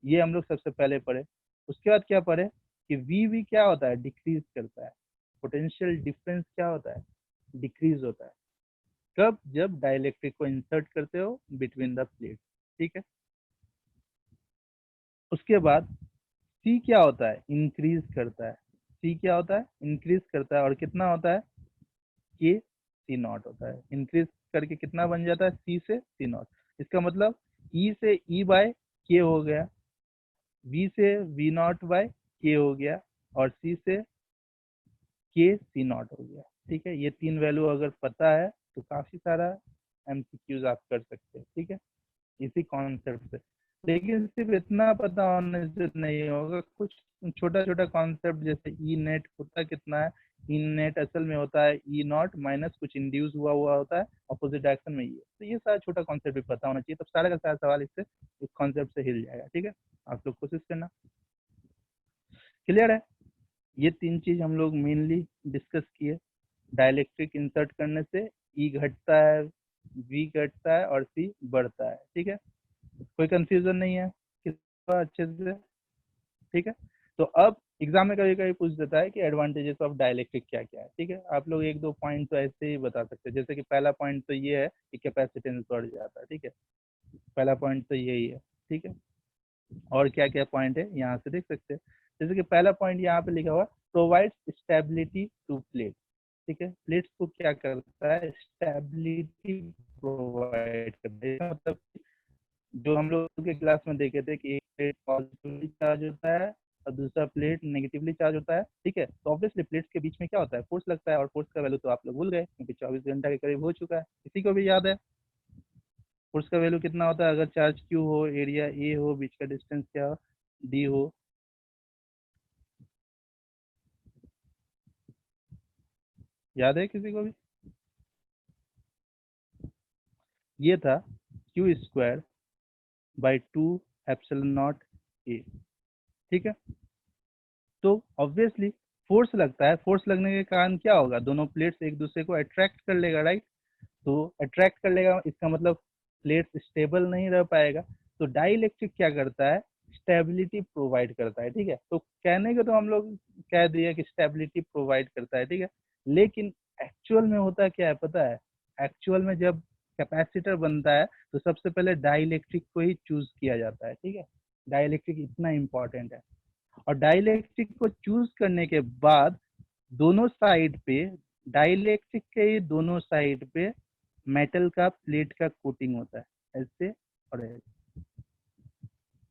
ये हम लोग सबसे पहले पढ़े। उसके बाद क्या पढ़े कि वी क्या होता है, डिक्रीज करता है, पोटेंशियल डिफरेंस क्या होता है, डिक्रीज होता है, कब, जब डाइलेक्ट्रिक को इंसर्ट करते हो बिटवीन द प्लेट, ठीक है। उसके बाद सी क्या होता है, इंक्रीज करता है, सी क्या होता है, इंक्रीज करता है, और कितना होता है, के सी नॉट होता है, इंक्रीज करके कितना बन जाता है, सी से सी नॉट, इसका मतलब ई से ई बाय के हो गया, वी से वी नॉट बाय के हो गया, और सी से के सी नॉट हो गया, ठीक है। ये तीन वैल्यू अगर पता है तो काफी सारा एमसीक्यूज आप कर सकते हैं, ठीक है, इसी कॉन्सेप्ट से। लेकिन सिर्फ इतना पता होने से नहीं होगा, कुछ छोटा छोटा कॉन्सेप्ट जैसे ई नेट होता कितना है, ई नेट असल में होता है ई नॉट माइनस कुछ इंड्यूस हुआ होता है अपोजिट डायरेक्शन में, ये तो ये सारा छोटा कॉन्सेप्ट भी पता होना चाहिए, तब सारा का सारा सवाल इससे इस कॉन्सेप्ट से हिल जाएगा, ठीक है। आप लोग कोशिश करना। क्लियर है? ये तीन चीज हम लोग मेनली डिस्कस किए। डाइलेक्ट्रिक इंसर्ट करने से ई घटता है, वी घटता है और सी बढ़ता है, ठीक है, कोई कंफ्यूजन नहीं है किसका, अच्छे से, ठीक है। तो अब एग्जाम में कभी कभी पूछ देता है कि एडवांटेजेस ऑफ डाइलेक्ट्रिक क्या क्या है, ठीक है, आप लोग एक दो पॉइंट तो ऐसे ही बता सकते हैं, जैसे कि पहला पॉइंट तो ये है कि कैपेसिटेंस बढ़ जाता है, ठीक है, पहला पॉइंट तो यही है, ठीक है। और क्या क्या पॉइंट है यहाँ से देख सकते हैं, जैसे कि पहला पॉइंट यहाँ पे लिखा हुआ प्रोवाइड्स स्टेबिलिटी टू प्लेट, ठीक है, प्लेट्स को क्या करता है, स्टेबिलिटी प्रोवाइड करता है, मतलब जो हम लोग के क्लास में देखे थे कि एक प्लेट पॉजिटिवली चार्ज होता है और दूसरा प्लेट नेगेटिवली चार्ज होता है, ठीक है, तो ऑब्वियसली प्लेट्स के बीच में क्या होता है, फोर्स लगता है, और फोर्स का वैल्यू तो आप लोग भूल गए क्योंकि 24 घंटा के करीब हो चुका है, किसी को भी याद है फोर्स का वैल्यू कितना होता है, अगर चार्ज क्यू हो, एरिया ए हो, बीच का डिस्टेंस क्या डी हो, याद है किसी को भी? ये था Q square by 2 epsilon naught ए, ठीक है। तो ऑब्वियसली फोर्स लगता है, फोर्स लगने के कारण क्या होगा, दोनों प्लेट्स एक दूसरे को अट्रैक्ट कर लेगा, राइट, तो अट्रैक्ट कर लेगा, इसका मतलब प्लेट्स स्टेबल नहीं रह पाएगा, तो डाइलेक्ट्रिक क्या करता है, स्टेबिलिटी प्रोवाइड करता है, ठीक है। तो कहने को तो हम लोग कह दिए कि स्टेबिलिटी प्रोवाइड करता है, ठीक है, लेकिन एक्चुअल में होता क्या है पता है, एक्चुअल में जब कैपेसिटर बनता है तो सबसे पहले डाइलेक्ट्रिक को ही चूज किया जाता है, ठीक है, डाइलेक्ट्रिक इतना इंपॉर्टेंट है, और डाइलेक्ट्रिक को चूज करने के बाद दोनों साइड पे, डाइलेक्ट्रिक के ही दोनों साइड पे मेटल का प्लेट का कोटिंग होता है, ऐसे और ऐसे,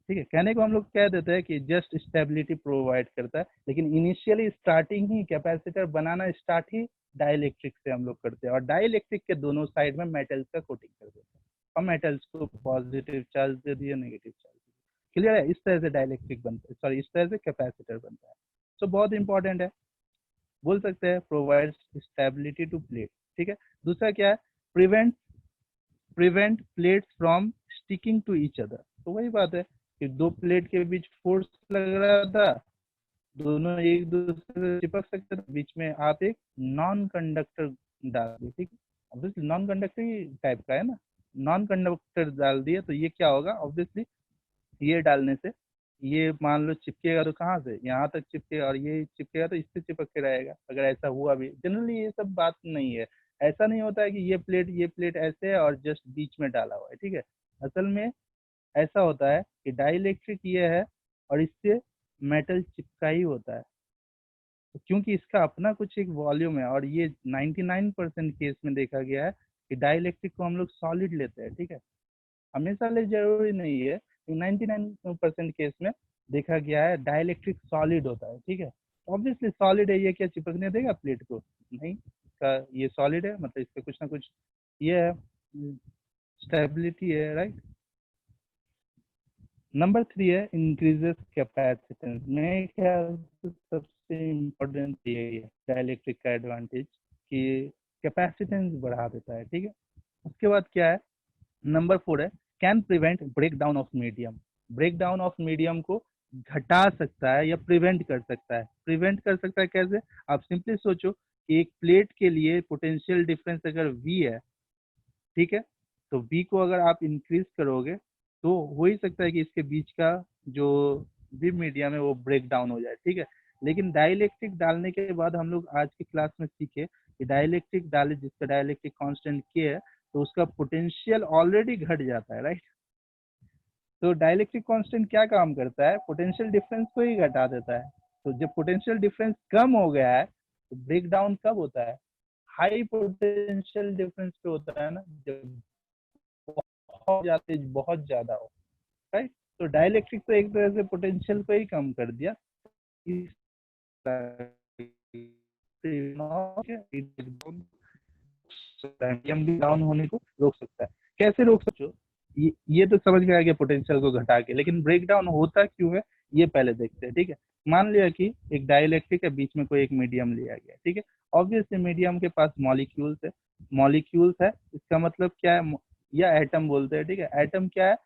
ठीक है। कहने को हम लोग कह देते हैं कि जस्ट स्टेबिलिटी प्रोवाइड करता है, लेकिन इनिशियली स्टार्टिंग ही कैपेसिटर बनाना स्टार्ट ही डाइलेक्ट्रिक से हम लोग करते हैं, और डाइलेक्ट्रिक के दोनों साइड में मेटल्स का कोटिंग कर देते हैं, और मेटल्स को पॉजिटिव चार्ज दे दिया, नेगेटिव चार्ज। क्लियर है? इस तरह से डाइलेक्ट्रिक बनता है, सॉरी, इस तरह से कैपेसिटर बनता है, तो बहुत इंपॉर्टेंट है, बोल सकते हैं प्रोवाइड्स स्टेबिलिटी टू प्लेट, ठीक है। दूसरा क्या है, prevent prevent plates from sticking to each other. तो वही बात है कि दो प्लेट के बीच फोर्स लग रहा था, दोनों एक दूसरे से चिपक सकते थे, बीच में आप एक नॉन कंडक्टर डाल दिए, ठीक है, ऑब्वियसली नॉन कंडक्टर टाइप का है ना, नॉन कंडक्टर डाल दिए तो ये क्या होगा, ऑब्वियसली ये डालने से ये मान लो चिपकेगा तो कहाँ से, यहाँ तक चिपकेगा, और ये चिपकेगा तो इससे चिपक के रहेगा। अगर ऐसा हुआ भी, जनरली ये सब बात नहीं है, ऐसा नहीं होता है कि ये प्लेट ऐसे है और जस्ट बीच में डाला हुआ है, ठीक है। असल में ऐसा होता है कि डाइलेक्ट्रिक ये है और इससे मेटल चिपका ही होता है, तो क्योंकि इसका अपना कुछ एक वॉल्यूम है, और ये 99% केस में देखा गया है कि डाइलेक्ट्रिक को हम लोग सॉलिड लेते हैं, ठीक है, हमेशा ले जरूरी नहीं है, 99% केस में देखा गया है डाइलेक्ट्रिक सॉलिड होता है, ठीक है। ऑब्वियसली सॉलिड है, ये क्या चिपकने देगा प्लेट को, नहीं, का ये सॉलिड है मतलब इसका कुछ ना कुछ ये है, स्टेबिलिटी है, राइट। नंबर 3 है इंक्रीजेस कैपेसिटेंस। मेरे ख्याल से सबसे इम्पोर्टेंट यही है डाइलेक्ट्रिक का एडवांटेज कि कैपेसिटेंस बढ़ा देता है, ठीक है। उसके बाद क्या है, नंबर 4 है can prevent break down of medium. Break down of medium को घटा सकता है या प्रिवेंट कर सकता है। प्रिवेंट कर सकता है कैसे, आप सिंपली सोचो कि एक प्लेट के लिए पोटेंशियल डिफरेंस अगर V है, ठीक है, तो V को अगर आप इंक्रीज करोगे तो हो ही सकता है कि इसके बीच का जो भी मीडियम है वो ब्रेक डाउन हो जाए, ठीक है। लेकिन डाइलेक्ट्रिक डालने के बाद हम लोग आज की क्लास में सीखे कि डाइलेक्ट्रिक डाले जिसका डाइलेक्ट्रिक कांस्टेंट K है तो उसका पोटेंशियल ऑलरेडी घट जाता है, राइट। तो डाइलेक्ट्रिक कांस्टेंट क्या काम करता है, पोटेंशियल डिफरेंस को ही घटा देता है। तो जब पोटेंशियल डिफरेंस कम हो गया है तो ब्रेक डाउन कब होता है, हाई पोटेंशियल डिफरेंस पे होता है ना, जब बहुत ज्यादा हो, राइट। तो डाइलेक्ट्रिक तो एक तरह से पोटेंशियल को ही कम कर दिया, इस भी डाउन होने को रोक सकता है। कैसे रोक सकते हो, ये तो समझ में आ गया पोटेंशियल को घटा के, लेकिन ब्रेक डाउन होता क्यों है ये पहले देखते हैं, ठीक है। मान लिया कि एक डाइलेक्ट्रिक के बीच में कोई एक मीडियम लिया गया, ठीक है, ऑब्वियसली मीडियम के पास मॉलिक्यूल्स है, मॉलिक्यूल्स है इसका मतलब क्या है, या एटम बोलते हैं, ठीक है। एटम क्या है,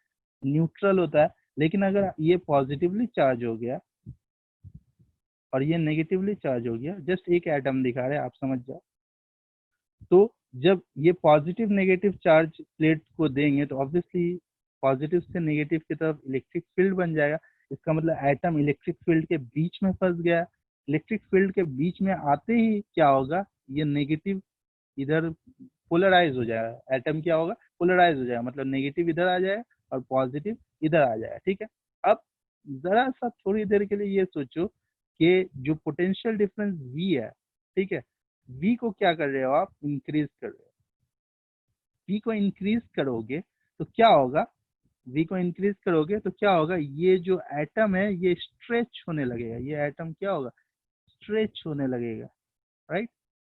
न्यूट्रल होता है, लेकिन अगर ये पॉजिटिवली चार्ज हो गया और ये नेगेटिवली चार्ज हो गया, जस्ट एक एटम दिखा रहे हैं आप समझ जाओ, तो जब ये पॉजिटिव नेगेटिव चार्ज प्लेट को देंगे तो ऑब्वियसली पॉजिटिव से नेगेटिव की तरफ इलेक्ट्रिक फील्ड बन जाएगा। इसका मतलब एटम इलेक्ट्रिक फील्ड के बीच में फंस गया। इलेक्ट्रिक फील्ड के बीच में आते ही क्या होगा, ये नेगेटिव इधर पोलराइज हो जाएगा, एटम क्या होगा, पोलराइज हो जाएगा, मतलब नेगेटिव इधर आ जाएगा और पॉजिटिव इधर आ जाएगा, ठीक है। अब जरा सा थोड़ी देर के लिए ये सोचो कि जो पोटेंशियल डिफरेंस V है, ठीक है, V को क्या कर रहे हो आप, इंक्रीज कर रहे हो। V को इंक्रीज करोगे तो क्या होगा, V को इंक्रीज करोगे तो क्या होगा, ये जो एटम है ये स्ट्रेच होने लगेगा, ये एटम क्या होगा, स्ट्रेच होने लगेगा, राइट।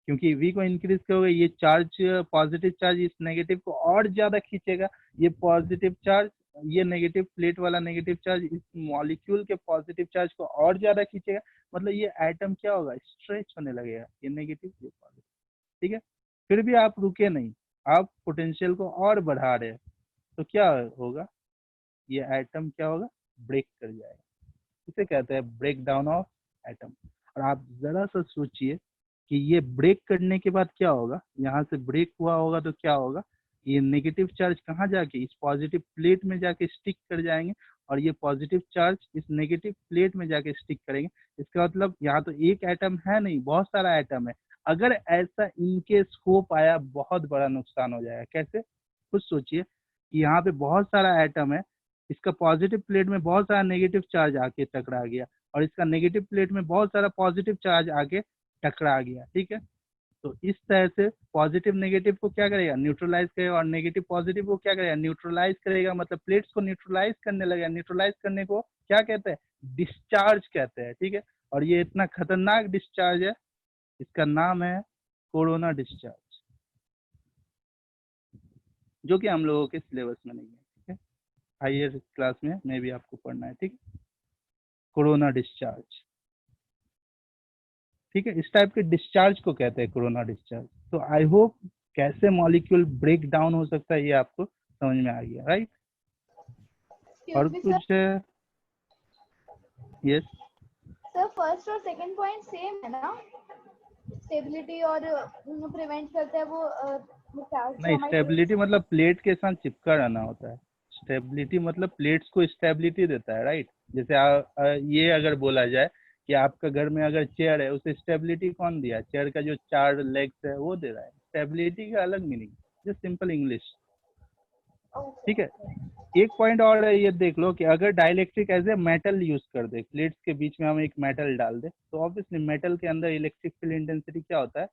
क्योंकि V को इंक्रीज करोगे ये चार्ज, पॉजिटिव चार्ज इस नेगेटिव को और ज्यादा खींचेगा, ये पॉजिटिव चार्ज, ये नेगेटिव प्लेट वाला नेगेटिव चार्ज इस मॉलिक्यूल के पॉजिटिव चार्ज को और ज्यादा खींचेगा, मतलब ये एटम क्या होगा, स्ट्रेच होने लगेगा, ये नेगेटिव ये पॉजिटिव, ठीक है। फिर भी आप रुके नहीं, आप पोटेंशियल को और बढ़ा रहे हैं, तो क्या होगा, ये एटम क्या होगा, ब्रेक कर जाएगा। इसे कहते हैं ब्रेक डाउन ऑफ एटम। और आप जरा सा सोचिए कि ये ब्रेक करने के बाद क्या होगा, यहाँ से ब्रेक हुआ होगा तो क्या होगा, ये नेगेटिव चार्ज कहाँ जाके इस पॉजिटिव प्लेट में जाके स्टिक कर जाएंगे और ये पॉजिटिव चार्ज इस नेगेटिव प्लेट में जाके स्टिक करेंगे। इसका मतलब यहाँ तो एक एटम है नहीं, बहुत सारा एटम है। अगर ऐसा इनकेस हो पाया बहुत बड़ा नुकसान हो जाएगा। कैसे, खुद सोचिए कि यहाँ पे बहुत सारा एटम है, इसका पॉजिटिव प्लेट में बहुत सारा नेगेटिव चार्ज आके टकरा गया और इसका नेगेटिव प्लेट में बहुत सारा पॉजिटिव चार्ज आके टकरा गया, ठीक है। तो इस तरह से पॉजिटिव नेगेटिव को क्या करेगा, न्यूट्रलाइज करेगा, और नेगेटिव पॉजिटिव को क्या करेगा, न्यूट्रलाइज करेगा, मतलब प्लेट्स को न्यूट्रलाइज करने लगेगा। न्यूट्रलाइज करने को क्या कहते हैं, डिस्चार्ज कहते हैं, ठीक है। और ये इतना खतरनाक डिस्चार्ज है, इसका नाम है कोरोना डिस्चार्ज, जो कि हम लोगों के सिलेबस में नहीं है, ठीक है। हायर क्लास में मे भी आपको पढ़ना है, ठीक है, कोरोना डिस्चार्ज, ठीक है। इस टाइप के डिस्चार्ज को कहते हैं कोरोना डिस्चार्ज। तो आई होप कैसे मॉलिक्यूल ब्रेक डाउन हो सकता है ये आपको समझ में आ गया, राइट? और Excuse me, कुछ यस सर फर्स्ट और सेकंड पॉइंट सेम है ना? स्टेबिलिटी और प्रिवेंट करता है वो क्या जो नहीं, हमारी स्टेबिलिटी मतलब प्लेट के साथ चिपका रहना होता है। स्टेबिलिटी मतलब प्लेट्स को स्टेबिलिटी देता है, राइट? जैसे ये अगर बोला जाए कि आपका घर में अगर चेयर है उसे स्टेबिलिटी कौन दिया? चेयर का जो 4 लेग्स है वो दे रहा है। स्टेबिलिटी का अलग मीनिंग, जस्ट सिंपल इंग्लिश, ठीक है? एक पॉइंट और है, ये देख लो कि अगर dielectric as a metal use कर दे, प्लेट्स के बीच में हम एक मेटल डाल दे, तो ऑब्वियसली मेटल के अंदर इलेक्ट्रिक फील्ड इंटेंसिटी क्या होता है?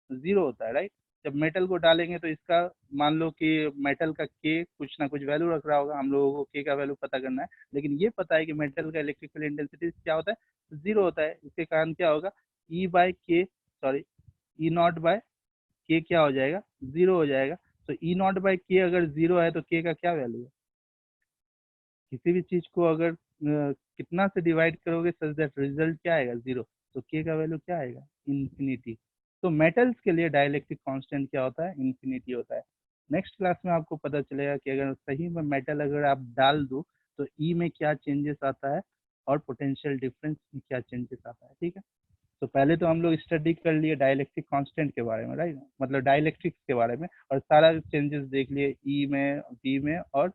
0 होता है, राइट? जब मेटल को डालेंगे तो इसका मान लो कि मेटल का के कुछ ना कुछ वैल्यू रख रहा होगा, हम लोगों को के का वैल्यू पता करना है, लेकिन ये पता है कि मेटल का इलेक्ट्रिक फील्ड इंटेंसिटी क्या होता है? 0 होता है। इसके कारण क्या होगा? ई नॉट बाय के क्या हो जाएगा? 0 हो जाएगा। तो ई नॉट बाय के अगर 0 है तो के का क्या वैल्यू है? किसी भी चीज को अगर कितना से डिवाइड करोगे सच दैट रिजल्ट क्या आएगा? 0। तो के का वैल्यू क्या आएगा? इन्फिनिटी। तो मेटल्स के लिए डाइलेक्ट्रिक कांस्टेंट क्या होता है? इन्फिनिटी होता है। नेक्स्ट क्लास में आपको पता चलेगा कि अगर सही में मेटल अगर आप डाल दो तो ई में क्या चेंजेस आता है और पोटेंशियल डिफरेंस में क्या चेंजेस आता है, ठीक है? तो पहले तो हम लोग स्टडी कर लिए डाइलेक्ट्रिक कांस्टेंट के बारे में, राइट? मतलब डाइलेक्ट्रिक्स के बारे में, और सारा चेंजेस देख लिए ई में, बी में और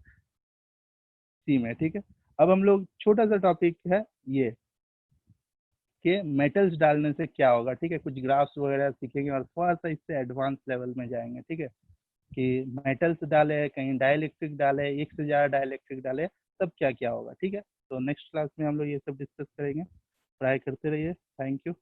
सी में, ठीक है? अब हम लोग छोटा सा टॉपिक है ये कि मेटल्स डालने से क्या होगा, ठीक है? कुछ ग्राफ्स वगैरह सीखेंगे और थोड़ा सा इससे एडवांस लेवल में जाएंगे, ठीक है? कि मेटल्स डाले, कहीं डाइलेक्ट्रिक डाले, एक से ज़्यादा डाइलेक्ट्रिक डाले, तब क्या क्या होगा, ठीक है? तो नेक्स्ट क्लास में हम लोग ये सब डिस्कस करेंगे। ट्राई करते रहिए। Thank you.